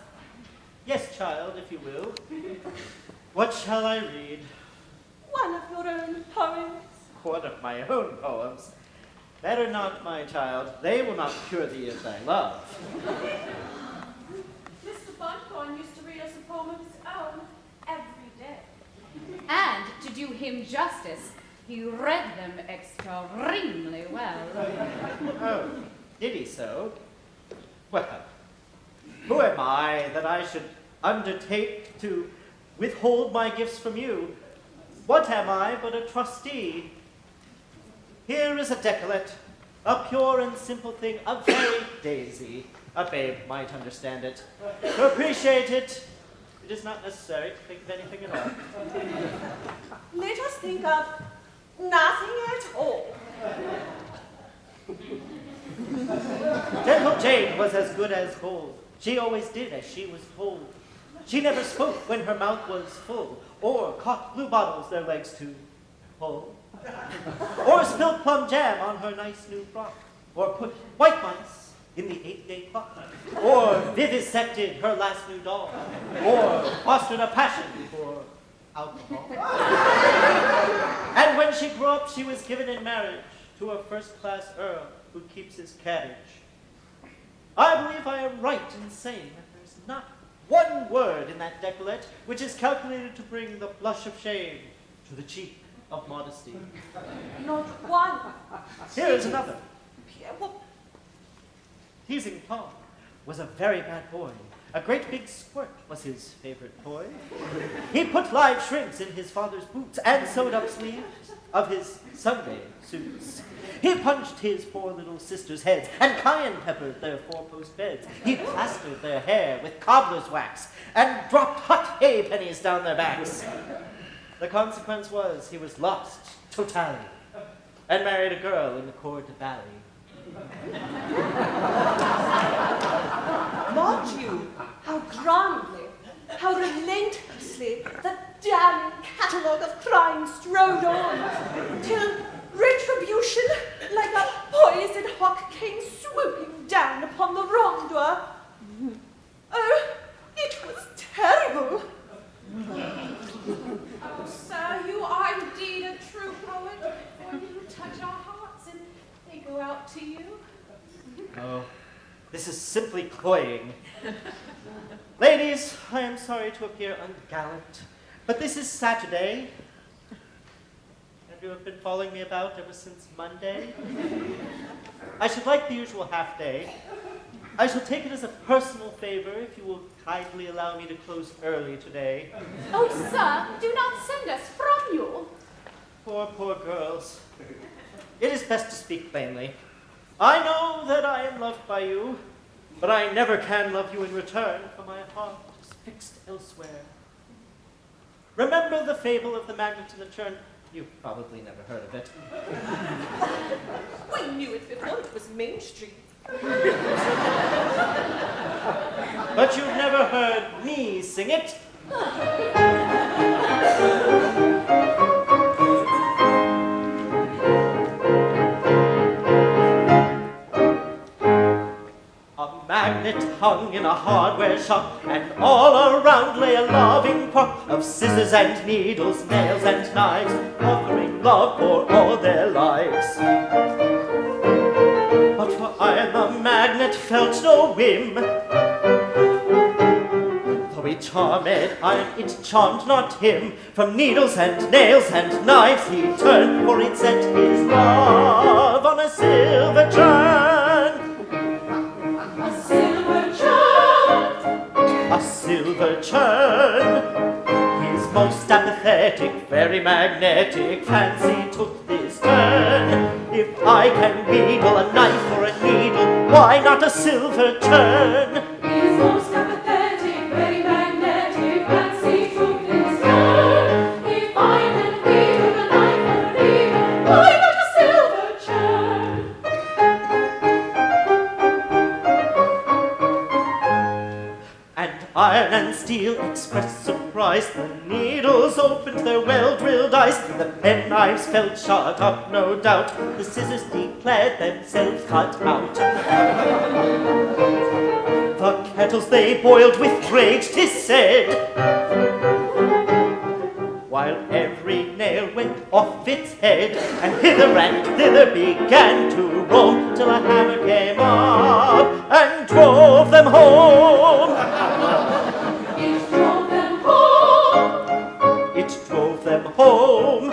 I: Yes, child, if you will. What shall I read?
B: One of your own poems.
I: One of my own poems. Better not, my child. They will not cure thee of thy love.
E: Mr. Bunthorne used to read us a poem of his own every day.
F: And to do him justice, he read them extremely well.
I: Oh, did he so? Well, who am I that I should undertake to withhold my gifts from you? What am I but a trustee? Here is a decollete, a pure and simple thing, a very daisy. A babe might understand it. To appreciate it, it is not necessary to think of anything at all.
B: Let us think of nothing at all.
I: Gentle Jane was as good as gold. She always did as she was told. She never spoke when her mouth was full, or caught blue bottles their legs to pull, or spilled plum jam on her nice new frock, or put white mice in the 8-day clock, or vivisected her last new doll, or fostered a passion for alcohol. And when she grew up, she was given in marriage to a first-class earl who keeps his carriage. I believe I am right in saying that there's not one word in that decollete which is calculated to bring the blush of shame to the cheek of modesty.
B: Not one.
I: Here is another.
B: Well,
I: Teasing Tom was a very bad boy. A great big squirt was his favorite toy. He put live shrimps in his father's boots and sewed up sleeves of his Sunday suits. He punched his 4 little sisters' heads and cayenne peppered their 4-post beds. He plastered their hair with cobbler's wax and dropped hot hay pennies down their backs. The consequence was he was lost totally and married a girl in the Cour de Ballet.
B: mark you, how grandly, how relentlessly that damning catalogue of crime strode on, till retribution, like a poisoned hawk, came swooping down upon the wrongdoer. Oh, it was terrible.
E: Oh, sir, you are indeed a true poet, for you touch our hearts and they go out to you.
I: Oh, this is simply cloying. Ladies, I am sorry to appear ungallant, but this is Saturday. And you have been following me about ever since Monday. I should like the usual half day. I shall take it as a personal favor if you will kindly allow me to close early today.
F: Oh, sir, do not send us from you.
I: Poor girls. It is best to speak plainly. I know that I am loved by you, but I never can love you in return, for my heart is fixed elsewhere. Remember the fable of the magnet and the churn? You've probably never heard of it.
B: We knew it before it was mainstream.
I: But you've never heard me sing it. Magnet hung in a hardware shop, and all around lay a loving crop of scissors and needles, nails and knives, offering love for all their lives. But for I the magnet felt no whim, though he charmed it charmed not him. From needles and nails and knives he turned, for it set his love on a silver churn. A silver churn. His most apathetic, very magnetic fancy took this turn. If I can wheedle a knife or a needle, why not a silver churn?
E: His most apathetic, very magnetic
N: steel expressed surprise. The needles opened their well-drilled eyes. The penknives felt shot up, no doubt. The scissors declared themselves cut out. The kettles they boiled with rage, 'tis said, while every nail went off its head, and hither and thither began to roam, till a hammer came up and drove them home.
E: It drove them home.
N: It drove them home.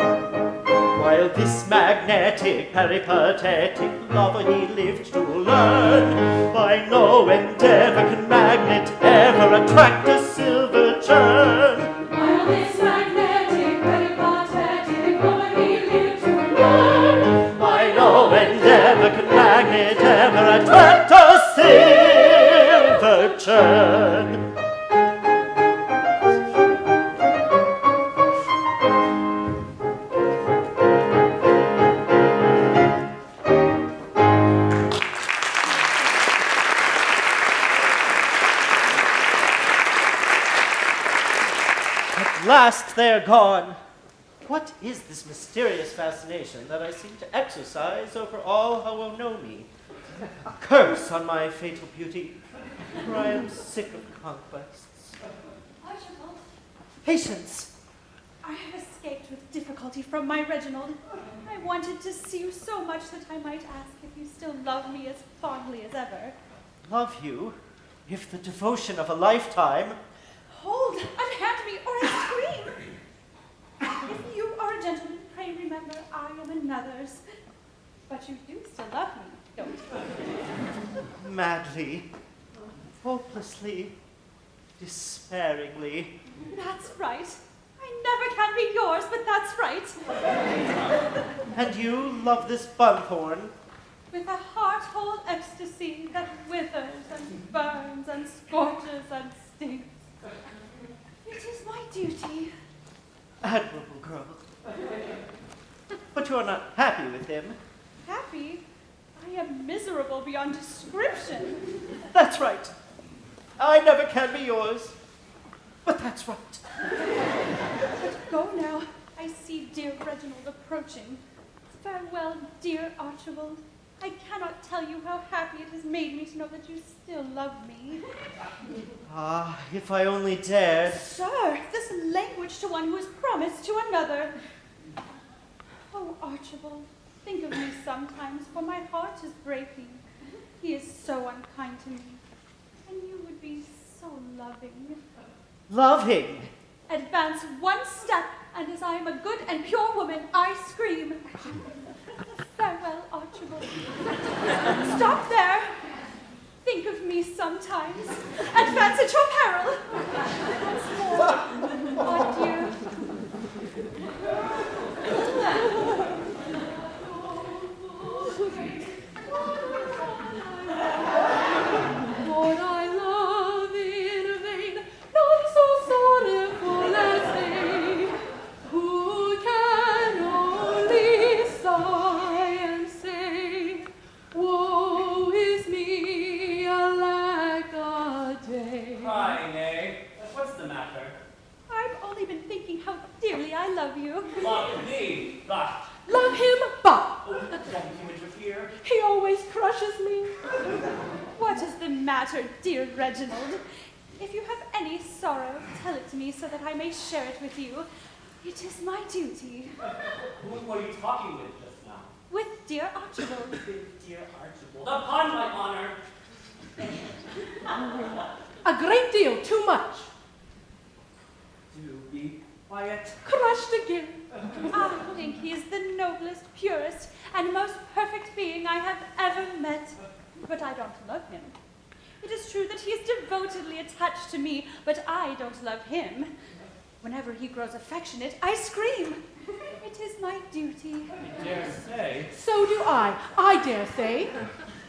N: While this magnetic, peripatetic lover he lived to learn, by no endeavor can magnet ever attract a silver churn.
E: While this magnetic, peripatetic lover he lived to learn,
N: by no endeavor can magnet ever attract a silver churn. At last they're gone. What is this mysterious fascination that I seem to exercise over all who will know me? A curse on my fatal beauty, for I am sick of conquests.
E: Archibald,
N: Patience!
E: I have escaped with difficulty from my Reginald. I wanted to see you so much that I might ask if you still love me as fondly as ever.
N: Love you, if the devotion of a lifetime.
E: Hold, unhand me, or I scream. If you are a gentleman, pray remember I am another's. But you do still love me, don't you?
N: Madly, hopelessly, despairingly.
E: That's right. I never can be yours, but that's right.
N: And you love this Bunthorne?
E: With a heart-whole ecstasy that withers and burns and scorches and stings. It is my duty.
N: Admirable girl. But you are not happy with him.
E: Happy? I am miserable beyond description.
N: That's right. I never can be yours. But that's right.
E: But go now. I see dear Reginald approaching. Farewell, dear Archibald. I cannot tell you how happy it has made me to know that you still love me.
N: Ah, if I only dared.
E: Sir, this language to one who is promised to another. Oh, Archibald, think of me sometimes, for my heart is breaking. He is so unkind to me, and you would be so loving.
N: Loving?
E: Advance one step, and as I am a good and pure woman, I scream. Farewell, Archibald. Stop there. Think of me sometimes. Advance at your peril. Once more, adieu.
D: Lord, I love thee in vain, none so sorrowful as they, who can only sigh and say, woe is me, alack a day.
O: Crying, eh? What's the matter?
E: I've only been thinking how dearly I love you.
O: Love me, but
D: Love him, but
O: don't you interfere.
D: he always crushes me.
E: What is the matter, dear Reginald? If you have any sorrow, tell it to me so that I may share it with you. It is my duty.
O: Who were you talking with just now?
E: With dear Archibald.
O: Dear Archibald, upon my honor.
D: A great deal, too much.
O: Do be quiet.
D: Crushed again.
E: I think he is the noblest, purest, and most perfect being I have ever met. But I don't love him. It is true that he is devotedly attached to me, but I don't love him. Whenever he grows affectionate, I scream. It is my duty.
O: I dare say.
D: So do I. I dare say.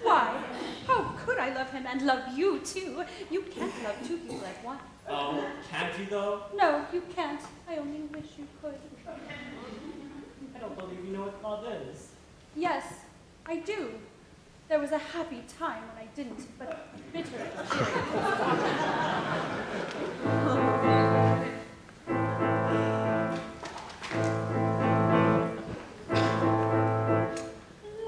E: Why? How could I love him and love you, too? You can't love two people at once.
O: Oh, can't you though?
E: No, you can't. I only wish you could.
O: I don't believe you know what love is.
E: Yes, I do. There was a happy time when I didn't, but bitter experience.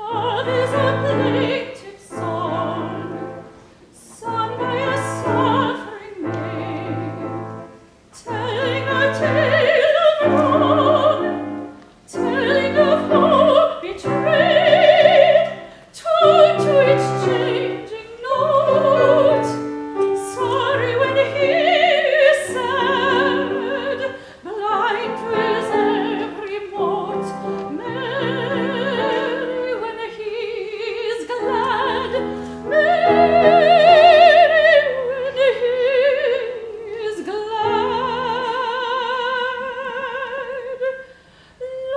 E: Love is a plaintive song, sung by a suffering maid, telling a tale of wrong, telling of hope betrayed, tuned to its changing note. Sorry when he is sad, blind to his every mote, merry when he is glad, merry when he is glad.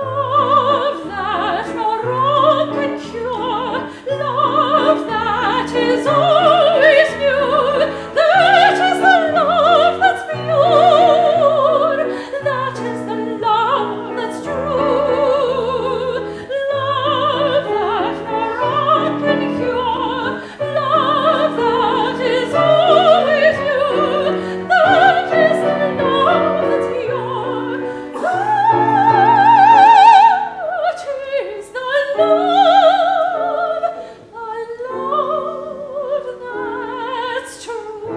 E: Love that no wrong can cure, love that is always new, that is the love that's pure, that is the love that's true. Love that no wrong can cure, love that is always new, that is the love that's pure, that is the love that's true.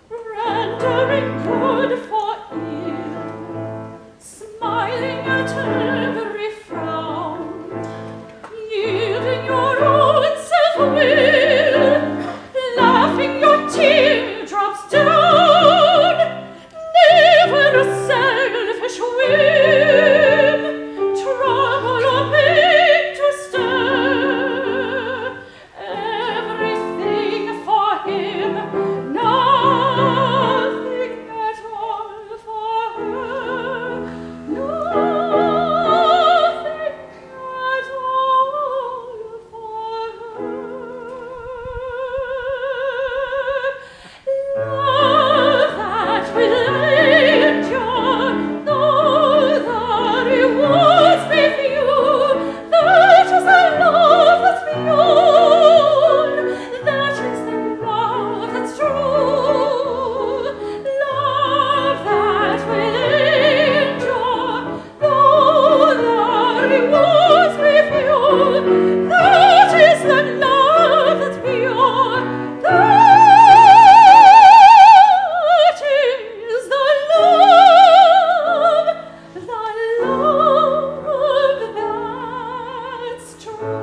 E: Rendering good for ill, smiling at every frown, yielding your own self-will, laughing your teardrops down, never a selfish whim, trouble or pain to stir, everything for him, nothing at all for her, nothing at all for her. Love that will endure, though the rewards be few, that is the love that's beyond, that is the love that's true. Love that will endure, though the rewards be few, that is the love that's beyond, that is the love that's true.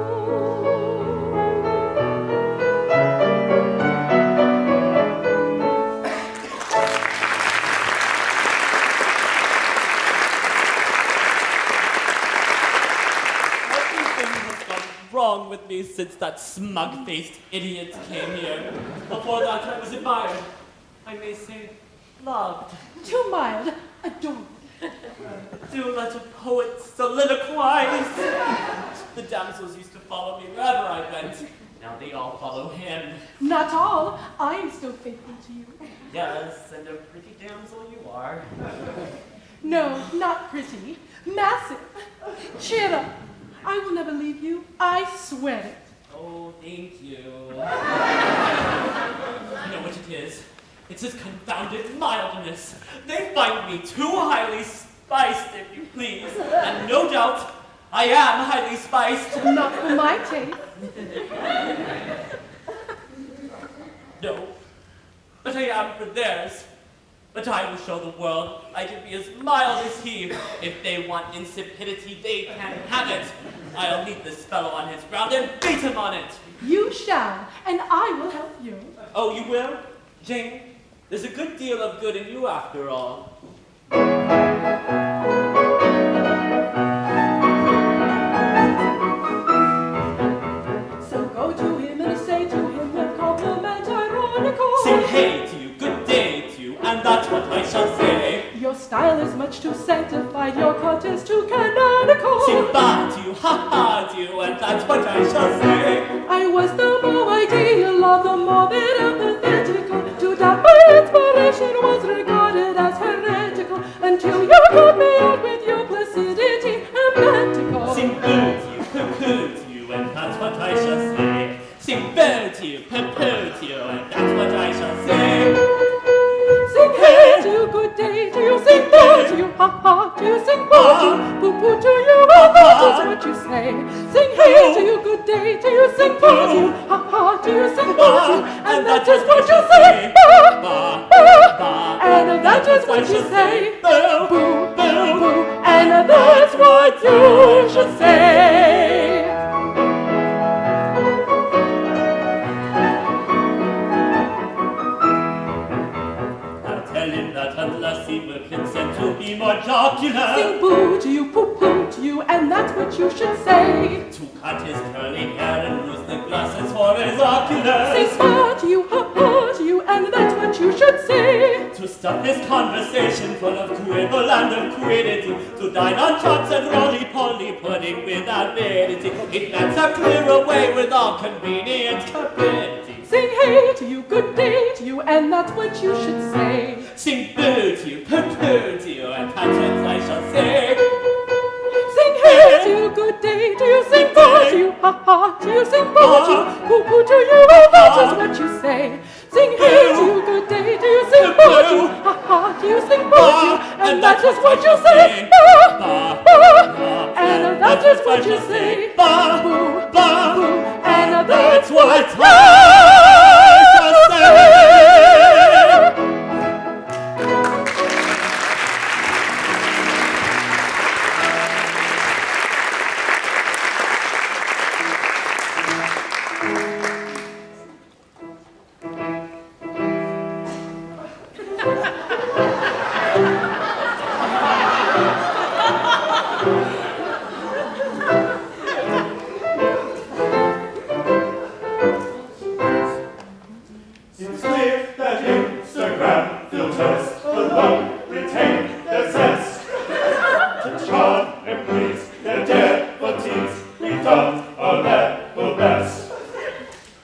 O: Everything has gone wrong with me since that smug-faced idiot came here. Before that, I was admired. I may say, loved.
D: Too mild, adored.
O: Do let a poet soliloquize. The damsels used to follow me wherever I went. Now they all follow him.
D: Not all. I am still faithful to you.
O: Yes, and a pretty damsel you are.
D: No, not pretty. Massive. Cheer up. I will never leave you. I swear it.
O: Oh, thank you. You know what it is? It's this confounded mildness. They find me too highly spiced, if you please. And no doubt, I am highly spiced.
D: Not for my taste.
O: No, but I am for theirs. But I will show the world I can be as mild as he. If they want insipidity, they can have it. I'll meet this fellow on his ground and beat him on it.
D: You shall, and I will help you.
O: Oh, you will? Jane, there's a good deal of good in you after all.
D: So go to him and say to him with compliment ironical.
O: Say hey to you, good day to you, and that's what I shall say.
D: Your style is much too sanctified, your cut is too canonical.
O: Say bye to you, ha ha to you, and that's what I shall say.
D: I was the more ideal of the morbid empathetical. To doubt my inspiration was regarded as heretical, until you cut me out with your placidity and manticle.
O: Sing boo to you,
D: you say. Sing hey to you, good day to you, sing boo to you, ha ha to you, sing boo to you, and that is what you say. Ba, ba, ba, and that is what you say. Boo, boo, boo, and that's what you should say.
O: Unless he will consent to be more jocular.
D: Sing boo to you, poo poo to you, and that's what you should say.
O: To cut his curly hair and use the glasses for his oculars.
D: Say spa to you, ha ha to you, and that's what you should say.
O: To stop his conversation full of quibble and of quiddity. To dine on chops and roly-poly pudding without vanity. If that's a clearer way with all convenient capacity.
D: Sing hey to you, good day to you, and that's what you should say.
O: Sing boo to you, poo-poo to you, and conscience I shall say.
D: Sing hey to you, good day to you, sing boo to you, ha ha to you, sing boo to you, poo-poo to you, and that is what you say. Sing hey to you, good day to you, sing boo to you, ha ha to you, sing boo to you, and that is what you say. Ba, ba, and that is what you say. Ba, boo, ba, boo, and that's what I shall say.
K: It's clear that Instagram filters alone retain their zest to charm and please their devotees. We've done our level best.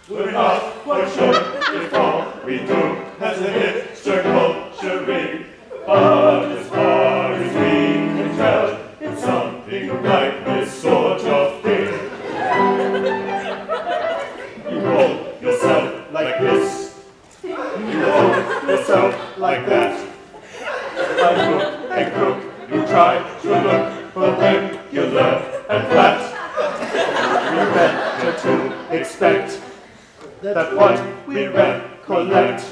K: We're not quite sure if all we do has a hipster culture, but as far as we can tell, it's something like this sort of thing. You hold yourself like this. You hold yourself like that. By hook and crook, you try to look perpendicular and flat. We venture to expect that what we recollect,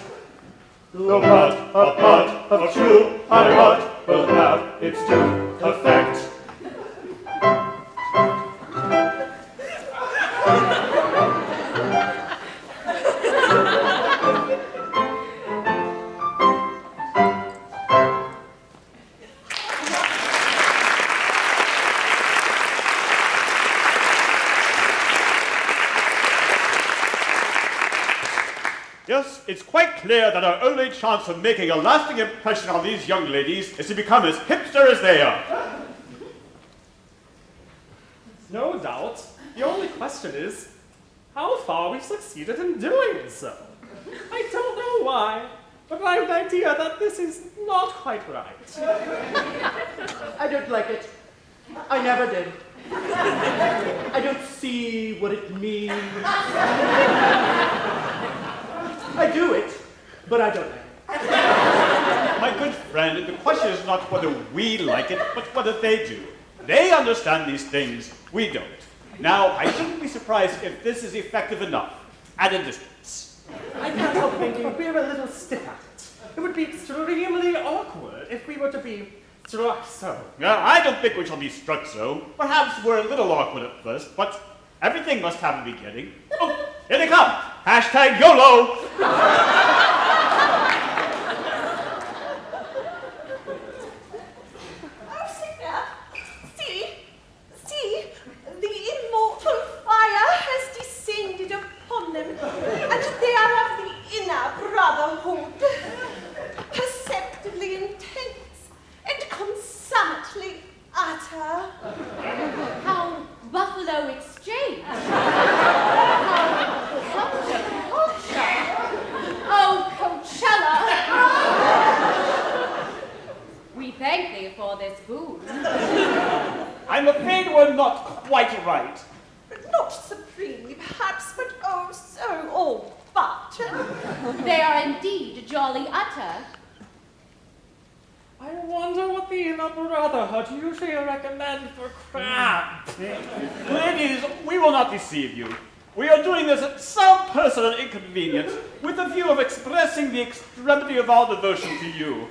K: though but a part of true high art, will have its due effect.
H: Yes, it's quite clear that our only chance of making a lasting impression on these young ladies is to become as hipster as they are.
J: No doubt. The only question is, how far we've succeeded in doing so. I don't know why, but I have an idea that this is not quite right.
I: I don't like it. I never did. I don't see what it means. I do it, but I don't like it.
H: My good friend, the question is not whether we like it, but whether they do. They understand these things, we don't. Now, I shouldn't be surprised if this is effective enough at a distance.
J: I can't help thinking we're a little stiff at it. It would be extremely awkward if we were to be struck so.
H: Yeah, I don't think we shall be struck so. Perhaps we're a little awkward at first, but everything must have a beginning. Oh, here they come! Hashtag YOLO!
B: Oh, Sophia, see, the immortal fire has descended upon them, and they are of the inner brotherhood, perceptibly intense and consummately utter.
F: How Buffalo Exchange. Oh, Coachella. We thank thee for this boon.
H: I'm afraid we're not quite right.
B: Not supremely, perhaps, but oh, so all but.
F: They are indeed jolly utter.
J: I wonder what the Inner Brotherhood usually recommend for crab.
H: Ladies, we will not deceive you. We are doing this at some personal inconvenience with the view of expressing the extremity of our devotion to you.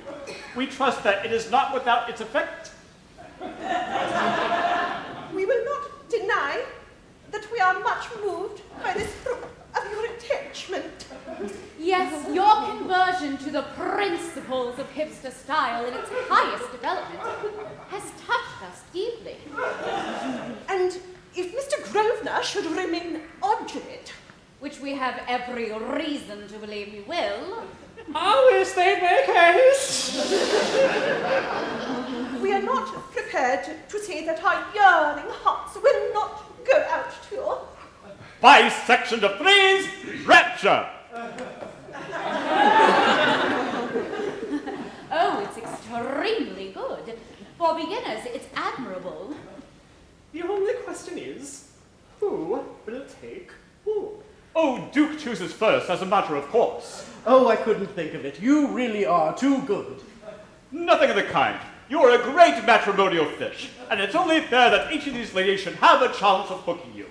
H: We trust that it is not without its effect.
B: We will not deny that we are much moved by this proof of your attachment.
F: Yes, your conversion to the principles of hipster style in its highest development has touched us deeply.
B: And if Mr. Grosvenor should remain obdurate,
F: which we have every reason to believe he will,
J: I wish they'd make haste.
B: we are not prepared to say that our yearning hearts will not go out to
H: Bisection to freeze, rapture.
F: Oh, it's extremely good. For beginners, it's admirable.
J: The only question is, who will take who?
H: Oh, Duke chooses first as a matter of course.
I: Oh, I couldn't think of it. You really are too good.
H: Nothing of the kind. You are a great matrimonial fish, and it's only fair that each of these ladies should have a chance of hooking you.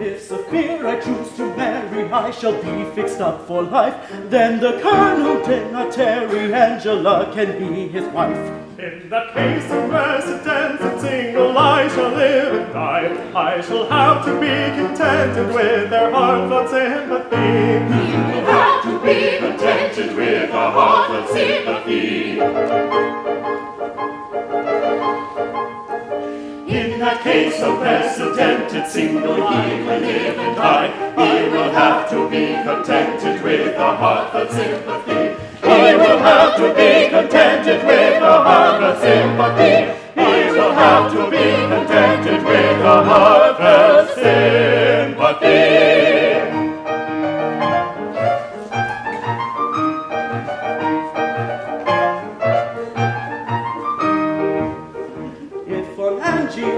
N: If Sophia I choose to marry, I shall be fixed up for life. Then the Colonel did not tarry, Angela can be his wife.
K: In that case of residence and single, I shall live and die. I shall have to be contented with their heartfelt sympathy.
L: You will have to be contented with a heartfelt sympathy. In that case of precedented single, he will live and die. He will have to be contented with a heartfelt sympathy. He will have to be contented with a heartfelt sympathy. He will have to be contented with a heartfelt sympathy.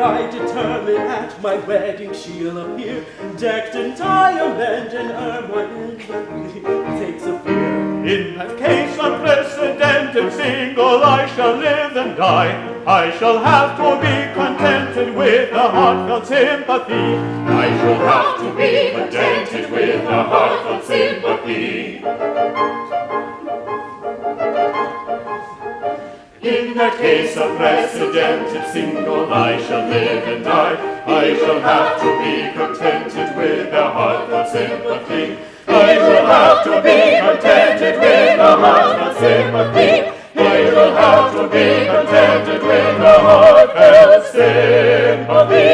N: I determine at my wedding she'll appear, decked in diamond and ermine, takes a fear.
H: In that case unprecedented single, I shall live and die. I shall have to be contented with a heartfelt sympathy.
L: I shall have to be contented with a heartfelt sympathy. In that case of precedented single, I shall live and die. I shall have to be contented with a heartfelt sympathy. I shall have to be contented with a heartfelt sympathy. I shall have to be contented with a heartfelt sympathy.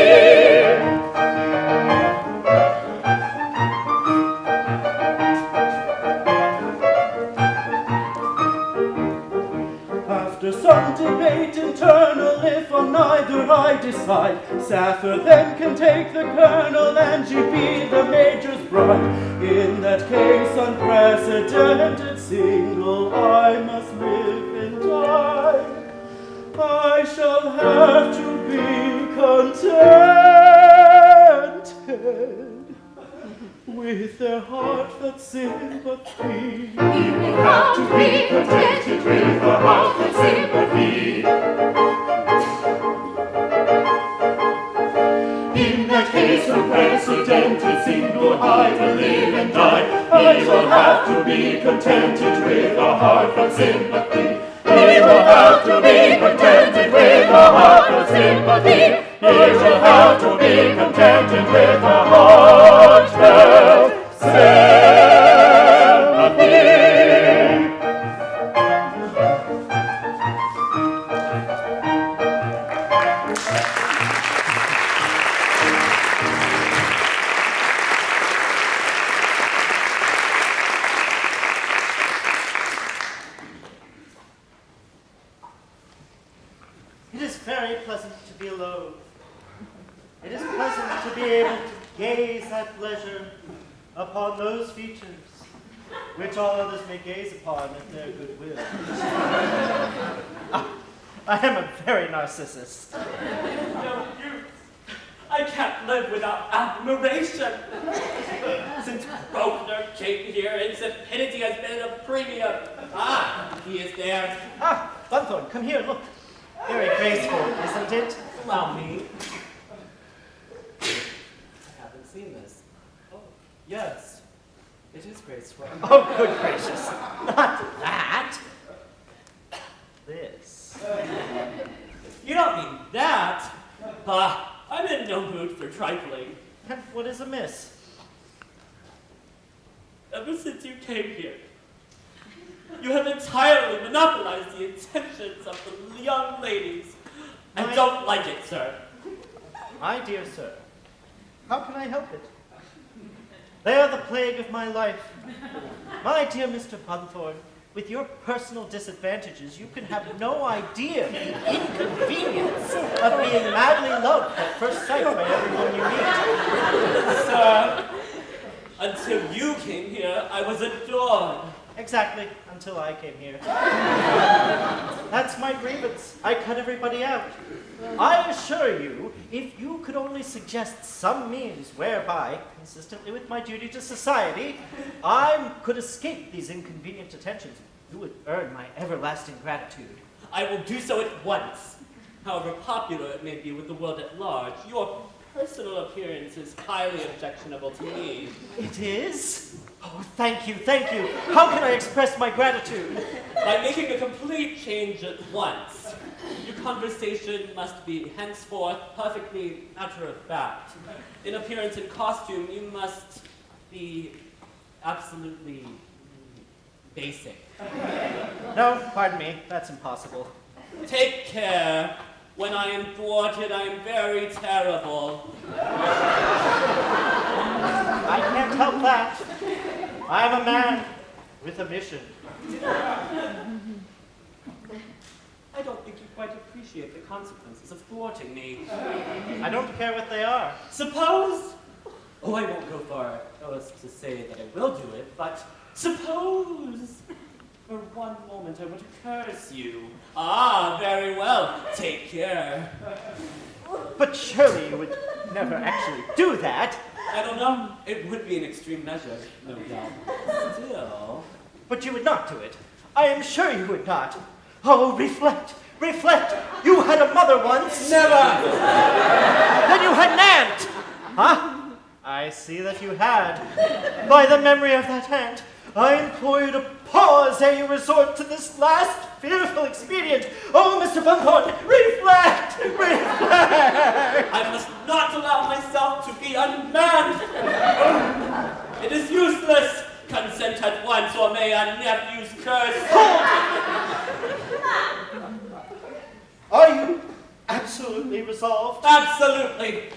N: Some debate internal, if on neither I decide, Sappho then can take the Colonel, and she be the Major's bride. In that case unprecedented single, I must live and die. I shall have to be contented with their heartfelt sympathy.
L: He will have to be contented with a heartfelt sympathy. In that case of precedented single, I will live and die. He will have to be contented with a heartfelt sympathy. He will have to be contented with a heartfelt sympathy. He will have to be contented with a heartfelt sympathy.
N: It is very pleasant to be alone. It is pleasant to be able to gaze at pleasure upon those features which all others may gaze upon at their good will. I am a very narcissist.
J: No,
O: I can't live without admiration. Since Grosvenor came here, insipidity has been at a premium. Ah, he is there.
N: Ah, Bunthorne, come here, look. Very graceful, isn't it?
O: Allow me. I haven't seen this. Oh, yes. It is graceful.
N: Oh, good gracious. Not that. This.
O: You don't mean that. I'm in no mood for trifling.
N: And what is amiss?
O: Ever since you came here, you have entirely monopolized the attentions of the young ladies. I don't like it, sir.
N: My dear sir, how can I help it? They are the plague of my life. My dear Mr. Bunthorne, with your personal disadvantages, you can have no idea the inconvenience of being madly loved at first sight by everyone you meet.
O: Sir, until you came here, I was adored.
N: Exactly, until I came here. That's my grievance. I cut everybody out. I assure you, if you could only suggest some means whereby, consistently with my duty to society, I could escape these inconvenient attentions, you would earn my everlasting gratitude.
O: I will do so at once. However popular it may be with the world at large, your personal appearance is highly objectionable to me.
N: It is? Oh, thank you, thank you. How can I express my gratitude?
O: By making a complete change at once. Your conversation must be henceforth perfectly matter of fact. In appearance and costume, you must be absolutely basic.
N: No, pardon me, that's impossible.
O: Take care. When I am thwarted, I am very terrible.
N: I can't help that. I am a man with a mission.
O: I don't think you quite appreciate the consequences of thwarting me.
N: I don't care what they are.
O: Suppose, oh, I won't go far as to say that I will do it, but suppose for one moment I were to curse you. Ah, very well. Take care.
N: But surely you would never actually do that.
O: I don't know. It would be an extreme measure, no doubt. Still.
N: But you would not do it. I am sure you would not. Oh, reflect, reflect. You had a mother once.
O: Never.
N: Then you had an aunt. Huh? I see that you had. By the memory of that aunt, I implore you to pause ere you resort to this last fearful expedient. Oh, Mr. Bunthorne, reflect, reflect.
O: I must not allow myself to be unmanned. It is useless. Consent at once, or may a nephew's curse.
N: Are you absolutely resolved?
O: Absolutely.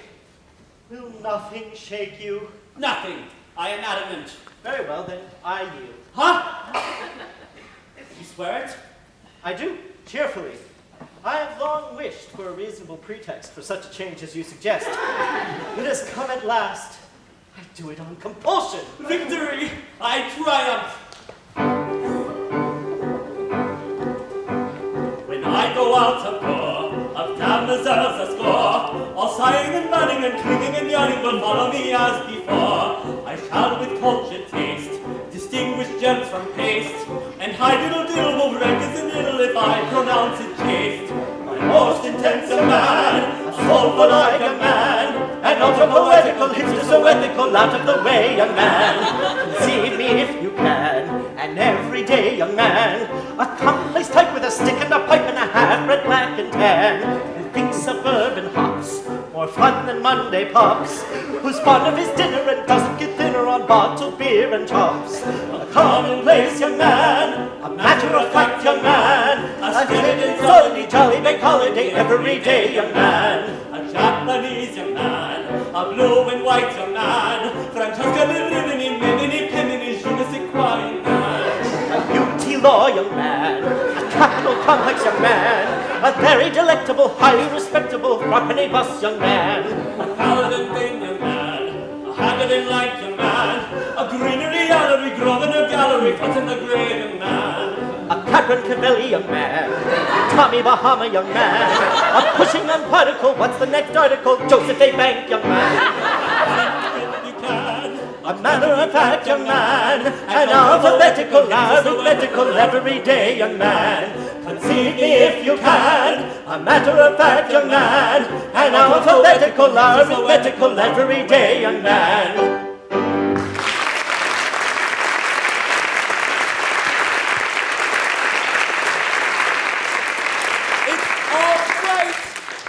N: Will nothing shake you?
O: Nothing. I am adamant.
N: Very well, then I yield.
O: Huh? You swear it?
N: I do, cheerfully. I have long wished for a reasonable pretext for such a change as you suggest. It has come at last. I do it on compulsion.
O: Victory! I triumph! When I go out to war, of damsels a score, all sighing and running and clinging and yawning will follow me as before. I shall with cultured taste distinguish gems from paste, and high diddle-diddle will rank as an idyll if I pronounce it chaste. My most intense young man, a soulful like a man,
N: and ultra-poetical, hipster-so-ethical, out of the way, young man. Conceive me if you can, an everyday young man, a commonplace type with a stick and a pipe and a half-bred black and tan, who thinks of bourbon hops more fun than Monday pops, who's fond of his dinner and doesn't get thinner on bottled beer and chops. A commonplace young man, a matter-of-fact young man, a spirited and sunny, jolly big holiday everyday young man.
O: A Japanese young man, a blue and white young man, Francesca Rimini, Mimini, Pimini, je ne sais quoi young man.
N: A beauty law young man, a capital complex young man, a very delectable, highly respectable, property bus young man.
O: A paladin thing young man, a haggard light young man, a greenery gallery, Grosvenor gallery, foot in the grave young man.
N: A Captain Cavelli, young man. Tommy Bahama, young man. A pushing on particle, what's the next article? Joseph A. Bank, young man. A matter of fact, young man. An alphabetical, arithmetical, everyday young man. Conceive me if you can. A matter of fact, young man. An alphabetical, arithmetical, everyday young man.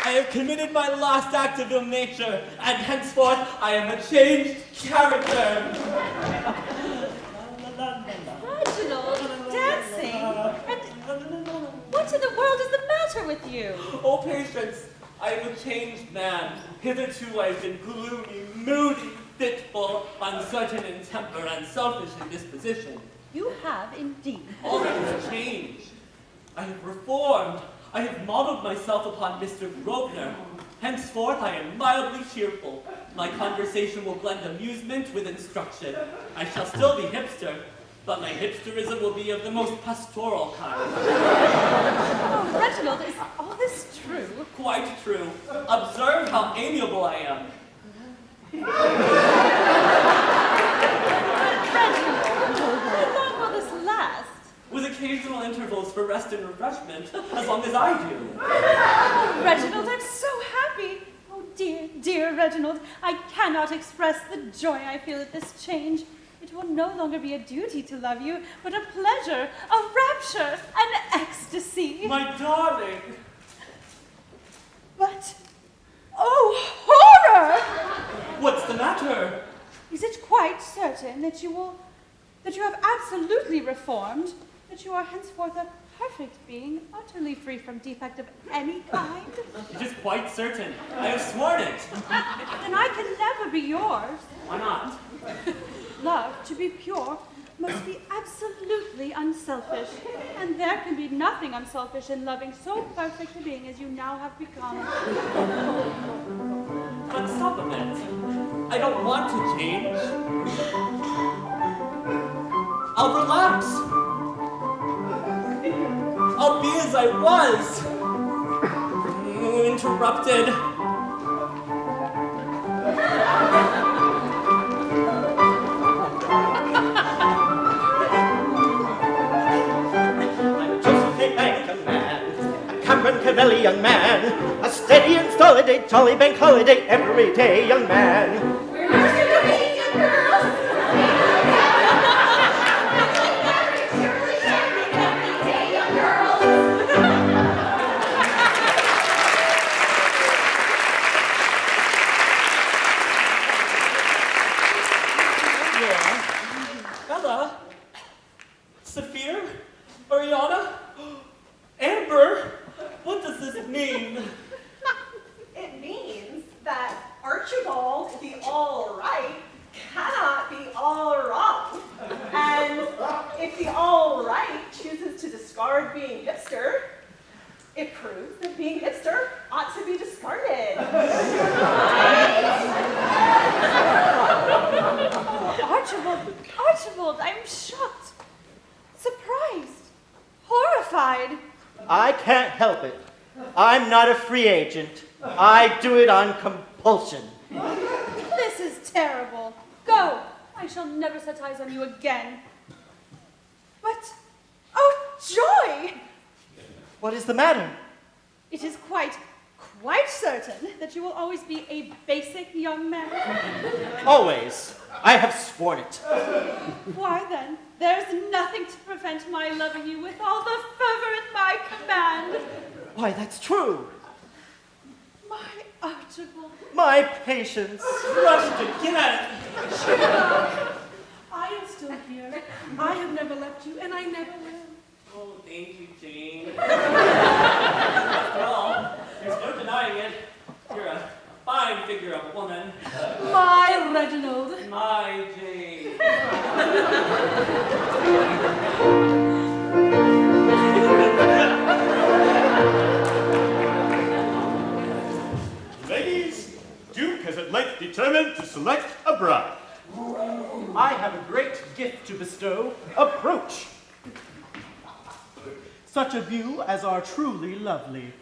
O: I have committed my last act of ill nature, and henceforth I am a changed character.
C: Reginald, dancing? And what in the world is the matter with you?
O: Oh, Patience, I am a changed man. Hitherto I've been gloomy, moody, fitful, uncertain in temper, and selfish in disposition.
C: You have indeed.
O: All that has changed. I have reformed. I have modeled myself upon Mr. Grosvenor. Henceforth, I am mildly cheerful. My conversation will blend amusement with instruction. I shall still be hipster, but my hipsterism will be of the most pastoral kind.
C: Oh, Reginald, is all this true?
O: Quite true. Observe how amiable I am.
C: Reginald, how long will this last?
O: With occasional intervals for rest and refreshment, as long as I do.
C: Oh, Reginald, I'm so happy. Oh, dear, dear Reginald, I cannot express the joy I feel at this change. It will no longer be a duty to love you, but a pleasure, a rapture, an ecstasy.
O: My darling.
C: But, oh, horror!
O: What's the matter?
C: Is it quite certain that you have absolutely reformed? That you are henceforth a perfect being, utterly free from defect of any kind?
O: It is quite certain. I have sworn it.
C: Then I can never be yours.
O: Why not?
C: Love, to be pure, must be absolutely unselfish. And there can be nothing unselfish in loving so perfect a being as you now have become.
O: But stop a minute. I don't want to change. I'll relapse. I'll be as I was. Interrupted.
N: I'm Joseph A. Bank, young man. A Cameron Cavelli, young man. A steady and stolid, a jolly bank holiday every day, young man.
F: We're not going to be young girls.
O: Ella? Saphir? Oriana? Amber? What does this mean?
B: It means that Archibald, the all right, cannot be all wrong. And if the all right chooses to discard being hipster, it proves that being hipster ought to be discarded.
C: Archibald, I'm shocked, surprised, horrified.
N: I can't help it. I'm not a free agent. I do it on compulsion.
C: This is terrible. Go. I shall never set eyes on you again. But, oh, joy!
N: What is the matter?
C: It is quite certain that you will always be a basic young man.
N: Always. I have sworn it.
C: Why then, there's nothing to prevent my loving you with all the fervor at my command.
N: Why, that's true.
C: My Archibald.
N: My patience.
O: Rushed again.
D: I am still here. I have never left you, and I never will.
O: Oh, thank you, Jane. After all, there's no denying it. You're a fine figure of a woman.
D: My Reginald.
O: My Jane.
H: Ladies, Duke has at length determined to select a bride.
I: I have a great gift to bestow. Approach. such a view as are truly lovely.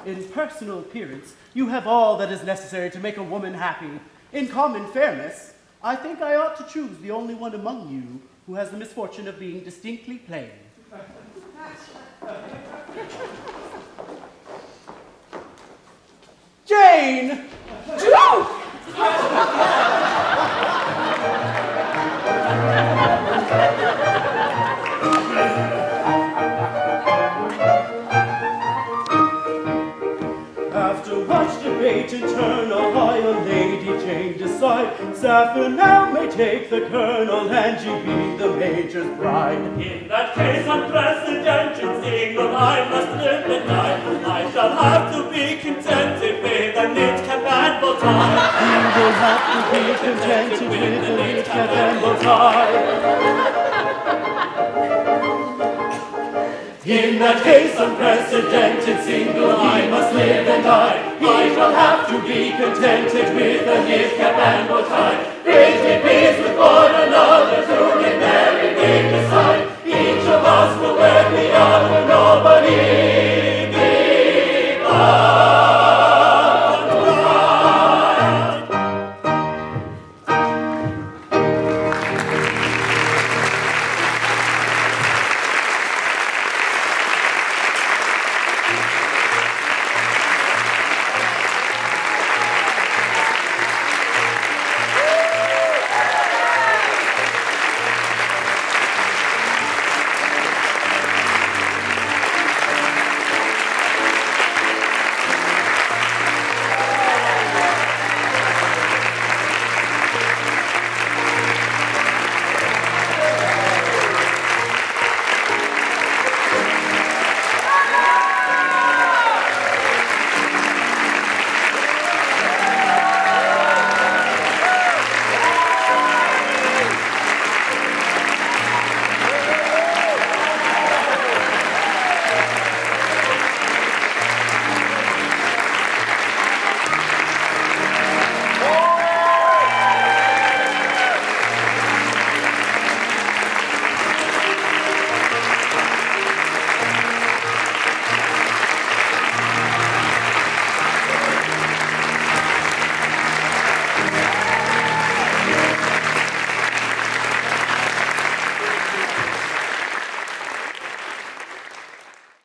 I: In personal appearance, you have all that is necessary to make a woman happy. In common fairness, I think I ought to choose the only one among you who has the misfortune of being distinctly plain. Jane! After much debate internal, I and Lady Jane decide Sappho now may take the colonel and she be the major's bride.
K: In that case, unprecedented single, I must live and die. I shall have to be contented with a knit cap and bow tie.
I: You will have to be contented with a knit cap and bow tie.
K: In that case, unprecedented single, I must live and die. I shall have to be contented with a knit cap and bow tie. Bridge me peace with one another to get married, they decide. Each of us will wed the other, nobody